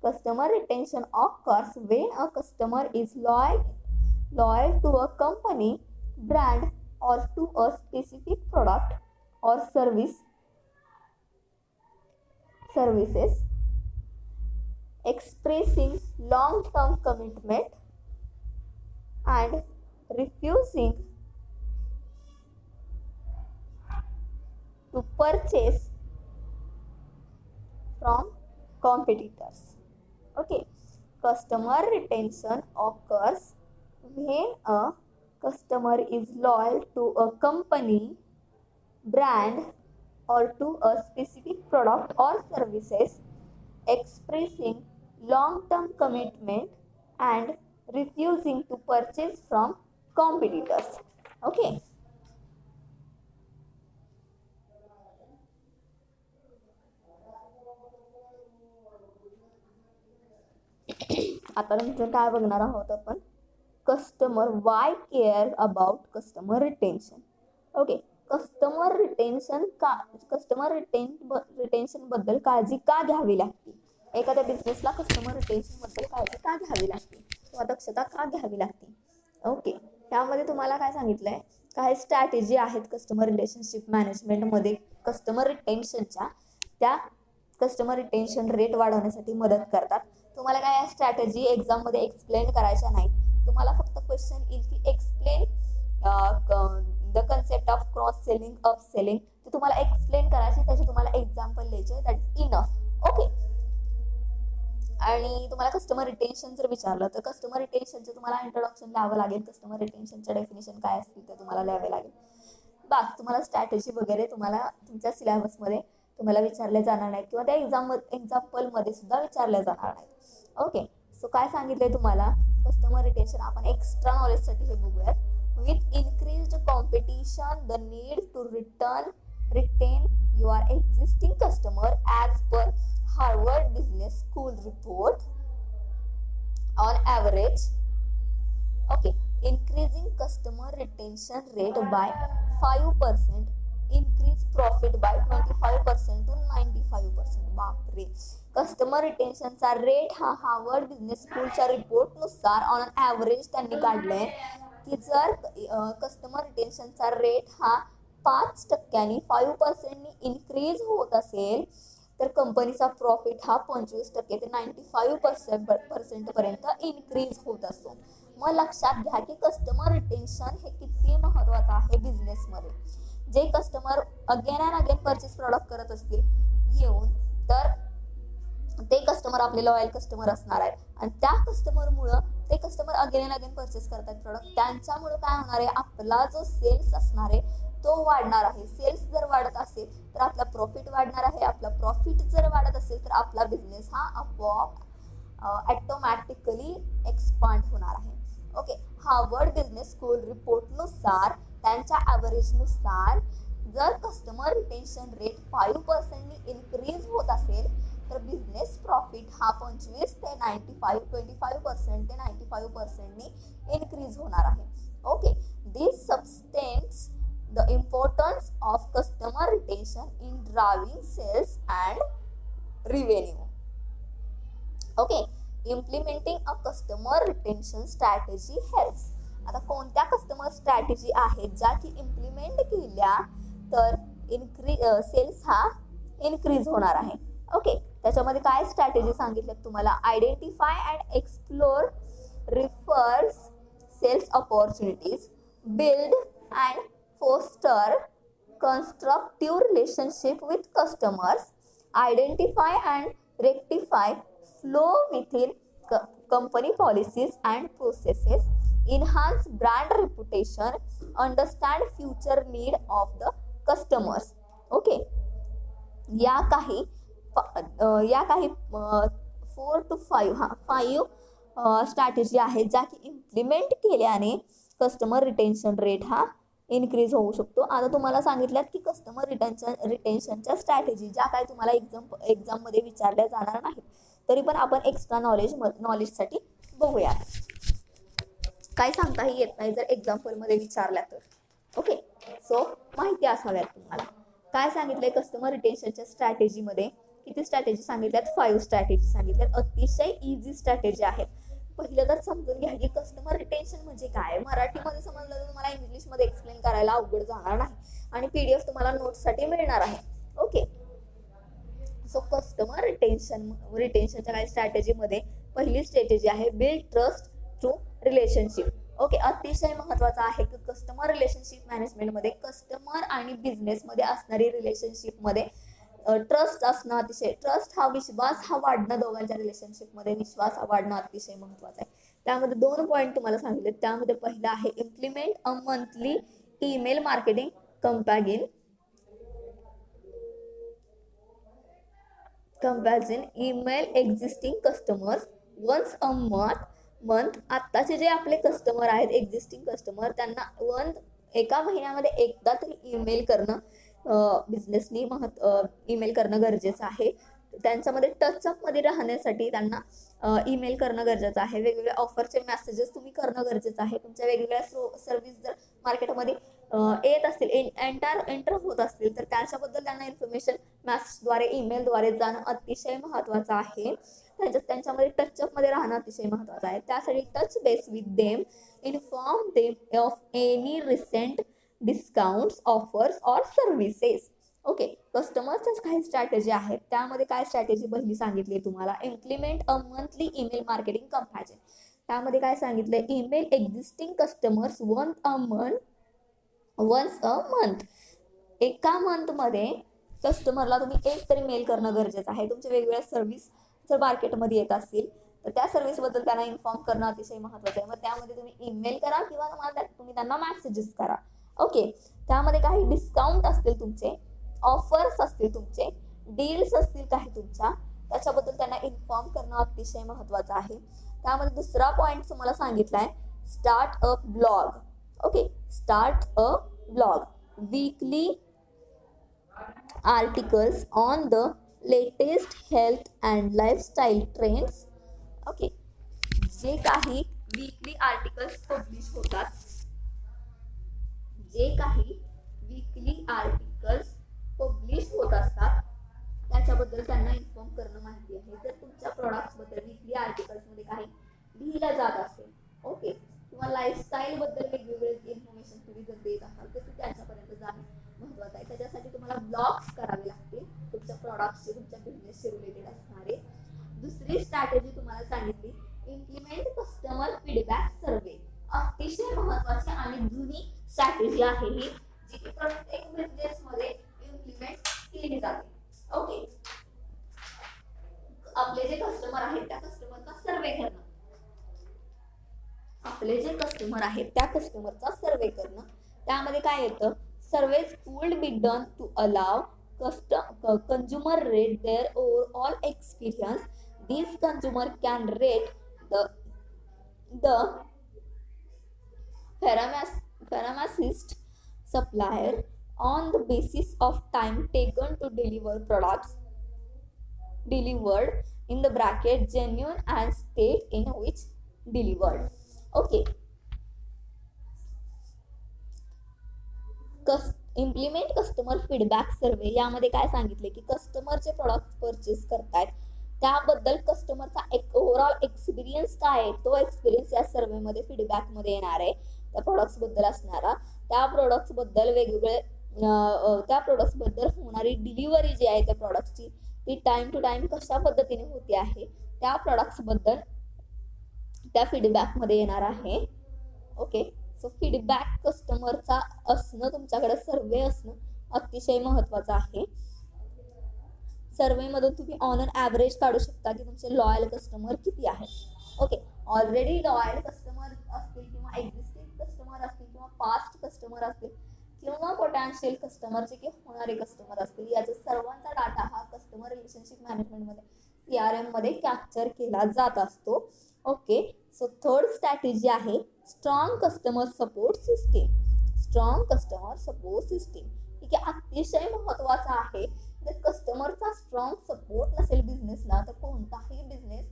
Customer retention occurs when a customer is loyal to a company, brand, or to a specific product or services, expressing long-term commitment and refusing to purchase from competitors. Okay, customer retention occurs when a customer is loyal to a company, brand, or to a specific product or services, expressing long-term commitment and refusing to purchase from competitors. Okay. आता नंतर काय बघणार आहोत आपण, customer Y care about customer retention. Okay, customer retention बद्दल काळजी का घ्यावी लागते, एखाद्या बिझनेसला कस्टमर रिटेन्शन बद्दल काळजी का घ्यावी लागते किंवा दक्षता का घ्यावी लागते. ओके, त्यामध्ये तुम्हाला काय सांगितलंय, काही स्ट्रॅटेजी आहेत कस्टमर रिलेशनशिप मॅनेजमेंटमध्ये कस्टमर रिटेन्शनच्या, त्या कस्टमर रिटेन्शन रेट वाढवण्यासाठी मदत करतात. तुम्हाला काय स्ट्रॅटेजी एक्झाममध्ये एक्सप्लेन करायच्या नाही, तुम्हाला फक्त क्वेश्चन येईल की explain the concept of cross selling, up selling, ते तुम्हाला एक्सप्लेन करायचे, त्याचे तुम्हाला एक्झाम्पल द्यायचे, दॅट इज इनफ. ओके. आणि तुम्हाला कस्टमर रिटेन्शन जर विचारलं तर कस्टमर रिटेन्शनचं तुम्हाला इंट्रोडक्शन द्यावं लागेल, कस्टमर रिटेन्शनचं डेफिनेशन काय असतील ते तुम्हाला लिहावे लागेल. बस तुम्हाला स्ट्रॅटेजी वगैरे तुम्हाला तुमच्या सिलेबसमध्ये तुम्हाला विचारले जाणार नाहीत किंवा त्या एक्झाम्पलमध्ये सुद्धा विचारले जाणार नाहीत. ओके, सो काय सांगितलंय तुम्हाला, कस्टमर रिटेन्शन आपण एक्स्ट्रा नॉलेजसाठी हे बघूयात. With increased competition the need to retain your existing customer as per Harvard business school report on average. Okay, increasing customer retention rate by 5%, increase profit by 25% to 95%. बापरे, customer रिटेन्शनचा rate हा Harvard business स्कूलच्या रिपोर्टनुसार on average त्यांनी काढलंय की जर customer रिटेन्शनचा rate हा 5%, 5% increase होत असेल तर कंपनीचा प्रॉफिट हा 25% ते 95% पर्यंत इन्क्रीज होत असतो. मग लक्षात घ्या की कस्टमर रिटेन्शन हे किती महत्वाचं आहे बिझनेसमध्ये. जे customer again and again purchase product करत असतील येऊन, तर ते कस्टमर आपले लॉयल कस्टमर असणार आहेत आणि त्या कस्टमरमुळं ते customer again and again purchase करतात प्रॉडक्ट, त्यांच्यामुळं काय होणार आहे, आपला जो सेल्स असणार आहे तो वाढणार आहे. सेल्स जर वाढत असेल तर आपला प्रॉफिट वाढणार आहे, आपला प्रॉफिट जर वाढत असेल तर आपला बिझनेस हा आपोआप ऑटोमॅटिकली एक्सपांड होणार आहे. ओके, हार्वर्ड बिझनेस स्कूल रिपोर्टनुसार, त्यांच्या ॲव्हरेजनुसार जर कस्टमर रिटेन्शन रेट 5% इन्क्रीज होत असेल तर बिझनेस प्रॉफिट हा 25% ते 95% इन्क्रीज होणार आहे. Okay, this substance the importance of customer retention in driving sales and revenue. Okay, implementing a customer retention strategy helps. आता कोणत्या कस्टमर स्ट्रॅटेजी आहेत ज्या की इम्प्लिमेंट केल्या तर सेल्स हा इन्क्रीज होणार आहे. ओके, त्याच्यामध्ये काय स्ट्रॅटेजी सांगितल्यात तुम्हाला, identify and explore refers sales opportunities, build and foster constructive relationship with customers, identify and rectify flow within company policies and processes, enhance brand reputation, understand future need of the customers. Okay, या काही 4 to 5 strategy आहेत ज्या की implement केल्याने customer retention rate हा increase होऊ शकतो. आता तुम्हाला सांगितल्यात की कस्टमर रिटेन्शनच्या स्ट्रॅटेजी ज्या काय तुम्हाला एक्झाममध्ये विचारल्या जाणार नाहीत, तरी पण आपण एक्स्ट्रा नॉलेजसाठी बघूया. काय सांगताही येत नाही जर एक्झाम्पलमध्ये विचारल्या तर. ओके, सो माहिती असाव्यात तुम्हाला. काय सांगितलंय कस्टमर रिटेन्शनच्या स्ट्रॅटेजीमध्ये, किती स्ट्रॅटेजी सांगितल्यात, 5 स्ट्रॅटेजी सांगितल्यात. अतिशय इझी स्ट्रॅटेजी आहेत. पहिलं तर समजून घ्या की कस्टमर रिटेन्शन म्हणजे काय. मराठीमध्ये समजलं तर तुम्हाला इंग्लिशमध्ये एक्सप्लेन करायला अवघड जाणार नाही आणि PDF तुम्हाला नोट्ससाठी मिळणार आहे. ओके, सो कस्टमर रिटेन्शनच्या काही स्ट्रॅटेजीमध्ये पहिली स्ट्रॅटेजी आहे build trust through relationship. Okay, अतिशय महत्वाचं आहे की कस्टमर रिलेशनशिप मॅनेजमेंटमध्ये कस्टमर आणि बिझनेसमध्ये असणारी रिलेशनशिपमध्ये ट्रस्ट असणं अतिशय, ट्रस्ट हा विश्वास हा वाढणं, दोघांच्या रिलेशनशिपमध्ये विश्वास हा वाढणं अतिशय महत्वाचं आहे. त्यामध्ये 2 पॉईंट तुम्हाला सांगितले. त्यामध्ये पहिला आहे implement a monthly email marketing campaign email existing customers once a month. आत्ताचे जे आपले कस्टमर आहेत एक्झिस्टिंग कस्टमर त्यांना एका महिन्यामध्ये एकदा तरी ईमेल करणं बिझनेसनी ईमेल करणं गरजेचं आहे. त्यांच्यामध्ये टचअप मध्ये राहण्यासाठी त्यांना ईमेल करणं गरजेचं आहे. वेगवेगळ्या ऑफरचे मेसेजेस तुम्ही करणं गरजेचं आहे. तुमच्या वेगवेगळ्या सर्व्हिस जर मार्केटमध्ये येत असतील एंटर होत असतील तर त्याच्याबद्दल त्यांना इन्फॉर्मेशन मेसेजद्वारे ईमेलद्वारे जाणं अतिशय महत्त्वाचं आहे. त्यांच्यामध्ये टचअप मध्ये राहणं अतिशय महत्त्वाचं आहे. त्यासाठी touch base with them, inform them of any recent discounts offers or services. Okay, कस्टमर्सच काही स्ट्रॅटेजी आहेत. त्यामध्ये काय स्ट्रॅटेजी पहिली सांगितली तुम्हाला, implement a monthly email marketing campaign. त्यामध्ये काय सांगितलंय, email existing customers once a month. एका मंथमध्ये कस्टमरला तुम्ही एक तरी मेल करणं गरजेचं आहे. तुमच्या वेगवेगळ्या सर्व्हिस जर मार्केटमध्ये येत असतील तर त्या सर्व्हिसबद्दल त्यांना इन्फॉर्म करणं अतिशय महत्त्वाचं आहे. मग त्यामध्ये तुम्ही ईमेल करा किंवा तुम्ही त्यांना मेसेजेस करा. ओके, त्यामध्ये काही डिस्काउंट असतील तुमचे, ऑफर्स असतील तुमचे, डील्स असतील काही तुमच्या, त्याच्याबद्दल त्यांना इन्फॉर्म करणं अतिशय महत्त्वाचं आहे. त्यामध्ये दुसरा पॉईंट तुम्हाला सांगितलाय, start a blog. Okay, start a blog, weekly articles on the latest health and lifestyle trends. Okay, जे काही वीकली आर्टिकल्स पब्लिश होतात, जे काही वीकली आर्टिकल्स पब्लिश होत असतात त्याच्याबद्दल त्यांना इन्फॉर्म करणं माहिती आहे. जर तुमच्या प्रॉडक्ट्स बद्दल वीकली आर्टिकल्स मध्ये काही लिहिलं जात असेल, ओके, किंवा लाईफस्टाईल बद्दल वेगवेगळे इन्फॉर्मेशन तुम्ही जर देत असाल तर ती त्यांच्यापर्यंत जाणं महत्त्वाचं आहे. त्याच्यासाठी तुम्हाला ब्लॉग्स करावे लागतील तुमच्या प्रॉडक्ट्सचे, तुमच्या बिझनेसचे रिलेटेड असणारे. दुसरी स्ट्रॅटेजी तुम्हाला सांगितली, इम्प्लिमेंट कस्टमर फीडबॅक सर्वे. अतिशय महत्त्वाची आणि जुनी स्ट्रॅटेजी आहे ही, जी की प्रत्येक बिझनेस मध्ये इम्प्लिमेंट केली जाते. ओके, आपले जे कस्टमर आहेत त्या कस्टमरचा सर्वे करणं, आपले जे कस्टमर आहेत त्या कस्टमरचा सर्वे करणं. त्यामध्ये काय येतं, surveys would be done to allow consumer rate their overall experience. These consumer can rate the pharmacist supplier on the basis of time taken to deliver products delivered in the bracket genuine and state in which delivered. Okay, implement customer feedback survey. यामध्ये काय सांगितले की कस्टमरचे product purchase करतायत त्याबद्दल कस्टमरचा एक overall experience काय आहे, तो एक्सपिरियन्स या सर्वेमध्ये फीडबॅक मध्ये येणार आहे. त्या प्रोडक्ट्स बद्दल असणारा, त्या प्रोडक्ट्स बद्दल वेगवेगळे त्या प्रोडक्ट्स बद्दल होणारी डिलिव्हरी जी आहे त्या प्रोडक्ट्सची ती टाइम टू टाइम कशा पद्धतीने होते आहे त्या प्रोडक्ट्स बद्दल त्या फीडबॅक मध्ये येणार आहे. ओके, सो फीडबॅक कस्टमरचा असणं, तुमच्याकडे सर्वे असणं अतिशय महत्वाचं आहे. सर्वे मधून तुम्ही ऑन अन ॲव्हरेज काढू शकता की तुमचे लॉयल कस्टमर किती आहेत. ओके, ऑलरेडी लॉयल कस्टमर असतील किंवा एक्झिस्टिंग कस्टमर असतील किंवा पास्ट कस्टमर असतील किंवा पोटॅन्शियल कस्टमर जे की होणारे कस्टमर असतील, याचा सर्वांचा डाटा हा कस्टमर रिलेशनशिप मॅनेजमेंट मध्ये CRM मध्ये कॅप्चर केला जात असतो. ओके, सो थर्ड स्ट्रॅटेजी आहे strong customer support system. Strong customer support system, ठीक आहे, अतिशय महत्वाचं आहे. जर कस्टमरचा स्ट्रॉंग सपोर्ट नसेल बिझनेसला तर कोणताही बिझनेस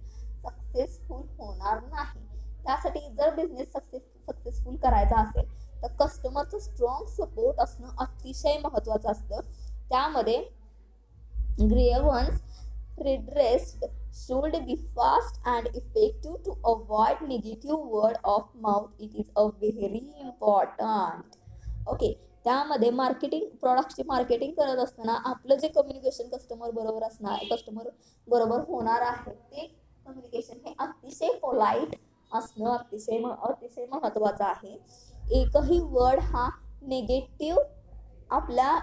सक्सेसफुल होणार नाही. त्यासाठी जर बिझनेस सक्सेसफुल करायचा असेल तर कस्टमरचं स्ट्रॉंग सपोर्ट असणं अतिशय महत्वाचं असतं. त्यामध्ये grievance redressed should be fast and effective to avoid negative word of mouth. It is a very important. Okay, त्यामध्ये मार्केटिंग, प्रॉडक्टची मार्केटिंग करत असताना आपलं जे कम्युनिकेशन कस्टमर बरोबर असणार, कस्टमर बरोबर होणार आहे ते कम्युनिकेशन हे अतिशय पोलाइट असणं अतिशय महत्वाचं आहे. एकही वर्ड हा नेगेटिव्ह आपल्या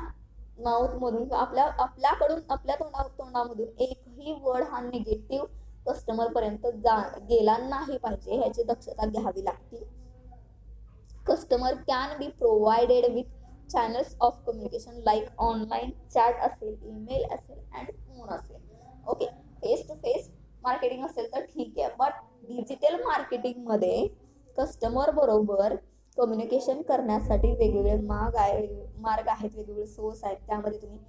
माउथ मधून आपल्याकडून आपल्या तोंडामधून एकही वर्ड हा निगेटिव्ह कस्टमर पर्यंत गेला नाही पाहिजे ह्याची दक्षता घ्यावी लागते. Customer can be provided with channels of communication like online chat असेल, ईमेल असेल अँड फोन असेल. Okay, face to face marketing असेल तर ठीक आहे, बट डिजिटल मार्केटिंग मध्ये कस्टमर बरोबर कम्युनिकेशन करण्यासाठी वेगवेगळे मार्ग आहेत, वेगवेगळे सोर्स आहेत. त्यामध्ये तुम्ही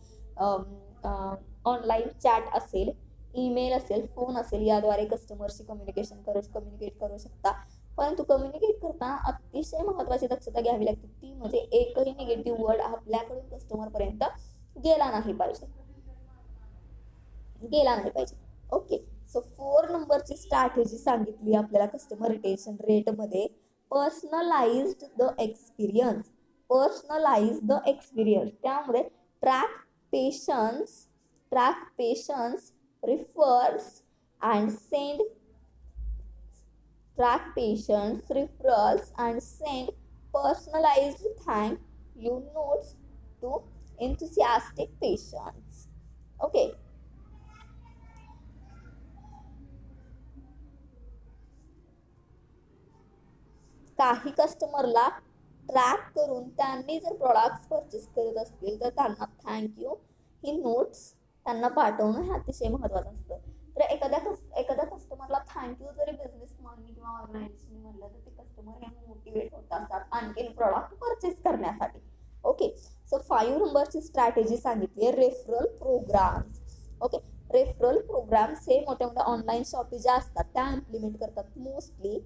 ऑनलाईन चॅट असेल, ईमेल असेल, फोन असेल, याद्वारे कस्टमरशी कम्युनिकेट करू शकता. परंतु कम्युनिकेट करताना अतिशय महत्वाची दक्षता घ्यावी लागते, ती म्हणजे एकही निगेटिव्ह वर्ड आपल्याकडून कस्टमर पर्यंत गेला नाही पाहिजे. ओके, सो 4 नंबरची स्ट्रॅटेजी सांगितली आपल्याला कस्टमर रिटेन्शन रेट मध्ये. Personalized the experience. त्यामध्ये track patients refers and send referrals and send personalized thank you notes to enthusiastic patients. Okay, काही कस्टमरला ट्रॅक करून त्यांनी जर प्रॉडक्ट्स परचेस करत असतील तर त्यांना थँक्यू ही नोट्स त्यांना पाठवणं हे अतिशय महत्वाचं असतं. तर एखाद्या कस्टमरला थँक्यू जरी बिझनेसमॅननी किंवा ऑर्गनायझेशनने म्हणलं तर ते कस्टमर हे मोटिवेट होत असतात आणखी प्रॉडक्ट परचेस करण्यासाठी. ओके, सो 5 नंबरची स्ट्रॅटेजी सांगितली आहे referral programs. Okay, referral programs हे मोठ्या मोठ्या ऑनलाईन शॉपी ज्या असतात त्या इम्प्लिमेंट करतात मोस्टली.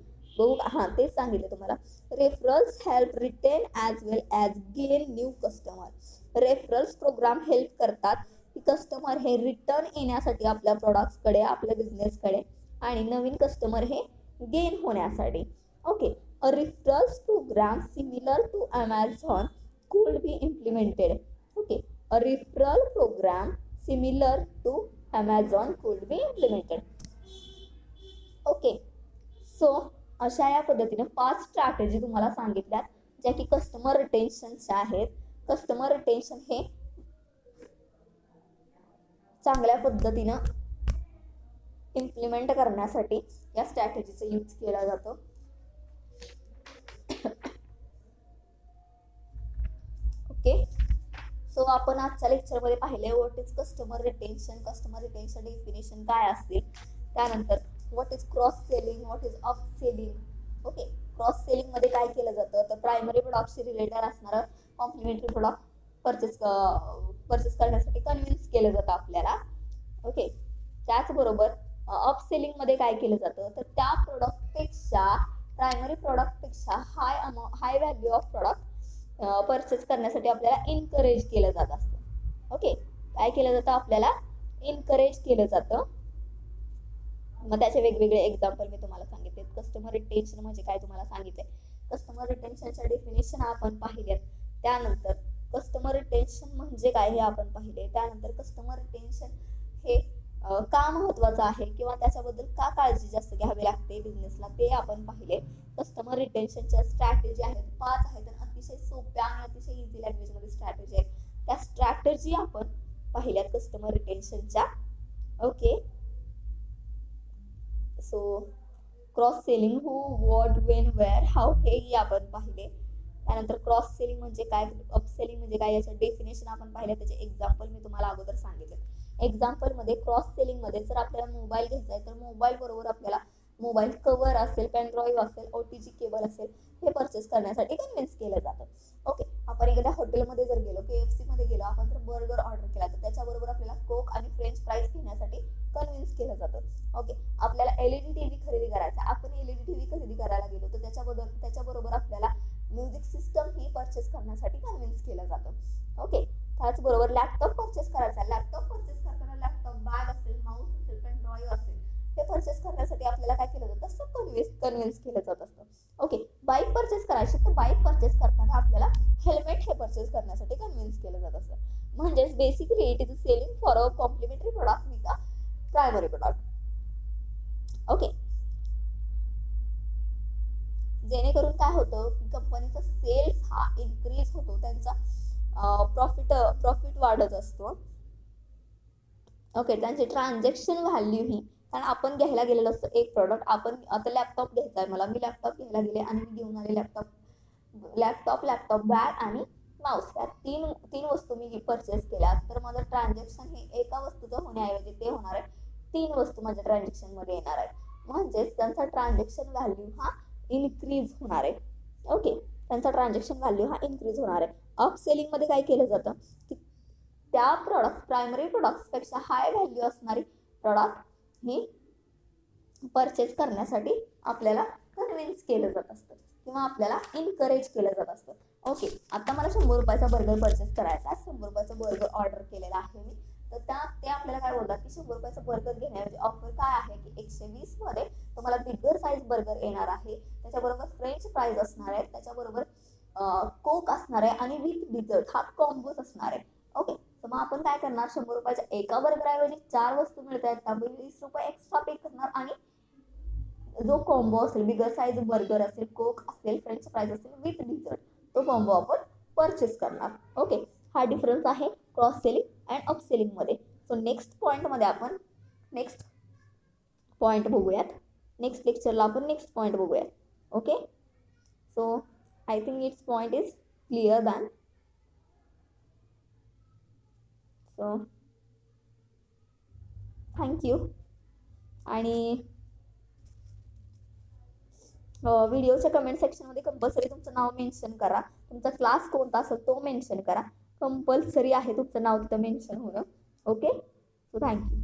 तेच सांगितलं तुम्हाला. Referrals help retain as well as gain new customer. Referrals program help करतात की कस्टमर हे रिटर्न येण्यासाठी आपल्या प्रॉडक्ट्सकडे, आपल्या बिझनेसकडे, आणि नवीन कस्टमर हे गेन होण्यासाठी. Okay, a referrals program similar to Amazon could be implemented. Okay, a referral program similar to Amazon could be implemented. Okay, so अशा या पद्धतीने 5 स्ट्रॅटेजी तुम्हाला सांगितल्या ज्या की कस्टमर रिटेन्शनच्या आहेत. कस्टमर रिटेन्शन हे चांगल्या पद्धतीनं इम्प्लिमेंट करण्यासाठी या स्ट्रॅटेजीचा यूज केला जातो. ओके, सो आपण आजच्या लेक्चरमध्ये पाहिले what is customer retention definition काय असते, त्यानंतर what is cross selling, what is up selling. Okay, cross selling मध्ये काय केलं जातं तर प्रायमरी प्रोडक्टशी रिलेटेड असणारं कॉम्प्लिमेंटरी प्रोडक्ट परचेस करण्यासाठी कन्व्हिन्स केलं जातं आपल्याला. ओके, त्याचबरोबर अप सेलिंग मध्ये काय केलं जातं तर त्या प्रोडक्टपेक्षा, प्रायमरी प्रोडक्टपेक्षा high value of product purchase करण्यासाठी आपल्याला इनकरेज केलं जात असतं. ओके, काय केलं जातं आपल्याला इनकरेज केलं जातं. मग त्याचे वेगवेगळे एक्झाम्पल मी तुम्हाला सांगितले. कस्टमर रिटेन्शन म्हणजे काय तुम्हाला सांगितले, कस्टमर रिटेन्शनच्या डेफिनेशन आपण पाहिल्यात. त्यानंतर कस्टमर रिटेन्शन म्हणजे काय हे आपण पाहिले. त्यानंतर कस्टमर रिटेन्शन हे का महत्वाचं आहे किंवा त्याच्याबद्दल का काळजी जास्त घ्यावी लागते बिझनेसला ते आपण पाहिले. कस्टमर रिटेन्शनच्या स्ट्रॅटेजी आहेत 5 आहेत, अतिशय सोप्या आणि अतिशय इझी लँग्वेज मध्ये स्ट्रॅटेजी आहेत. त्या स्ट्रॅटेजी आपण पाहिल्यात कस्टमर रिटेन्शनच्या. Okay, so cross selling who, what, when, where, how हेही आपण पाहिले. त्यानंतर क्रॉस सेलिंग म्हणजे काय, अपसेलिंग म्हणजे काय याचं डेफिनेशन आपण पाहिलं, त्याचे एक्झाम्पल मी तुम्हाला अगोदर सांगितले. एक्झाम्पल मध्ये क्रॉस सेलिंग मध्ये जर आपल्याला मोबाईल घ्यायचा आहे तर मोबाईल बरोबर आपल्याला मोबाईल कव्हर असेल, पेनड्राईव्ह असेल, OTG केबल असेल हे परचेस करण्यासाठी कन्व्हिन्स केलं जातं. ओके, आपण एखाद्या हॉटेलमध्ये जर गेलो, KFC मध्ये गेलो, आपण जर बर्गर ऑर्डर केला तर त्याच्याबरोबर आपल्याला कोक आणि फ्रेंच फ्राईज घेण्यासाठी कन्व्हिन्स केलं जातं. ओके, आपल्याला LED TV खरेदी करायचा, आपण LED TV खरेदी करायला गेलो तर त्याच्याबरोबर आपल्याला म्युझिक सिस्टम ही परचेस करण्यासाठी कन्व्हिन्स केलं जातं. ओके, त्याचबरोबर लॅपटॉप परचेस करायचा, लॅपटॉप परचेस करताना लॅपटॉप, बॅग असेल, माऊस असेल, पेन ड्राईव्ह असेल हे परचेस करण्यासाठी आपल्याला काय केलं जातं तसं कन्व्हिन्स केलं जात असतं. ओके, बाईक परचेस करायची तर बाईक परचेस करताना आपल्याला हेल्मेट हे परचेस करण्यासाठी कन्व्हिन्स केलं जात असतं. म्हणजेच basically it is selling for a complimentary product with a primary product. Okay, जेणेकरून काय होतं की कंपनीचा सेल्स हा इन्क्रीज होतो, त्यांचा प्रॉफिट वाढत असतो. ओके, त्यांची ट्रान्झॅक्शन व्हॅल्यू ही कारण आपण घ्यायला गेलेलो असतो एक प्रॉडक्ट. आपण आता लॅपटॉप घ्यायचा आहे मला, मी लॅपटॉप घ्यायला गेले आणि मी घेऊन आले लॅपटॉप बॅग आणि माऊस. या तीन तीन वस्तू मी परचेस केल्या, तर माझं ट्रान्झॅक्शन हे एका वस्तूचं होण्याऐवजी ते होणार आहे 3 वस्तू माझ्या ट्रान्झॅक्शन मध्ये येणार आहे. म्हणजेच त्यांचा ट्रान्झॅक्शन व्हॅल्यू हा इन्क्रीज होणार आहे. ओके, त्यांचा ट्रान्झॅक्शन व्हॅल्यू हा इन्क्रीज होणार आहे. अपसेलिंग मध्ये काय केलं जातं की त्या प्रायमरी प्रोडक्ट्स पेक्षा हाय व्हॅल्यू असणारी प्रॉडक्ट ही परचेस करण्यासाठी आपल्याला कन्व्हिन्स केलं जात असतं किंवा आपल्याला इनकरेज केलं जात असतं. ओके, आता मला 100 रुपयाचा बर्गर परचेस करायचा आहे. 100 रुपयाचा बर्गर ऑर्डर केलेला आहे मी. तर ते आपल्याला काय बोलतात की 100 रुपयाचा बर्गर घेण्याऐवजी ऑफर काय आहे की 120 मध्ये तुम्हाला बिगर साईज बर्गर येणार आहे, त्याच्याबरोबर फ्रेंच फ्राईज असणार आहे, त्याच्याबरोबर कोक असणार आहे आणि विथ डिझर्ट हा कॉम्बोच असणार आहे. ओके, तर मग आपण काय करणार, 100 रुपयाच्या एका बर्गरऐवजी 4 वस्तू मिळत आहेत, त्यामुळे 20 रुपये एक्स्ट्रा पे करणार आणि जो कॉम्बो असेल, बिगर साईज बर्गर असेल, कोक असेल, फ्रेंच फ्राईज असेल विथ डिझर्ट, तो कॉम्बो आपण परचेस करणार. ओके, हा डिफरन्स आहे cross selling and up selling मध्ये. सो नेक्स्ट पॉईंट मध्ये आपण नेक्स्ट पॉईंट बघूयात. नेक्स्ट लेक्चरला आपण नेक्स्ट पॉईंट बघूयात. Okay, so I think it's point is clear than. So thank you. आणि व्हिडिओच्या कमेंट सेक्शनमध्ये कंपल्सरी तुमचं नाव मेन्शन करा. तुमचा क्लास कोणता असेल तो मेन्शन करा. कंपल्सरी आहे तुमचं नाव तिथं मेन्शन होणं. Okay, so thank you.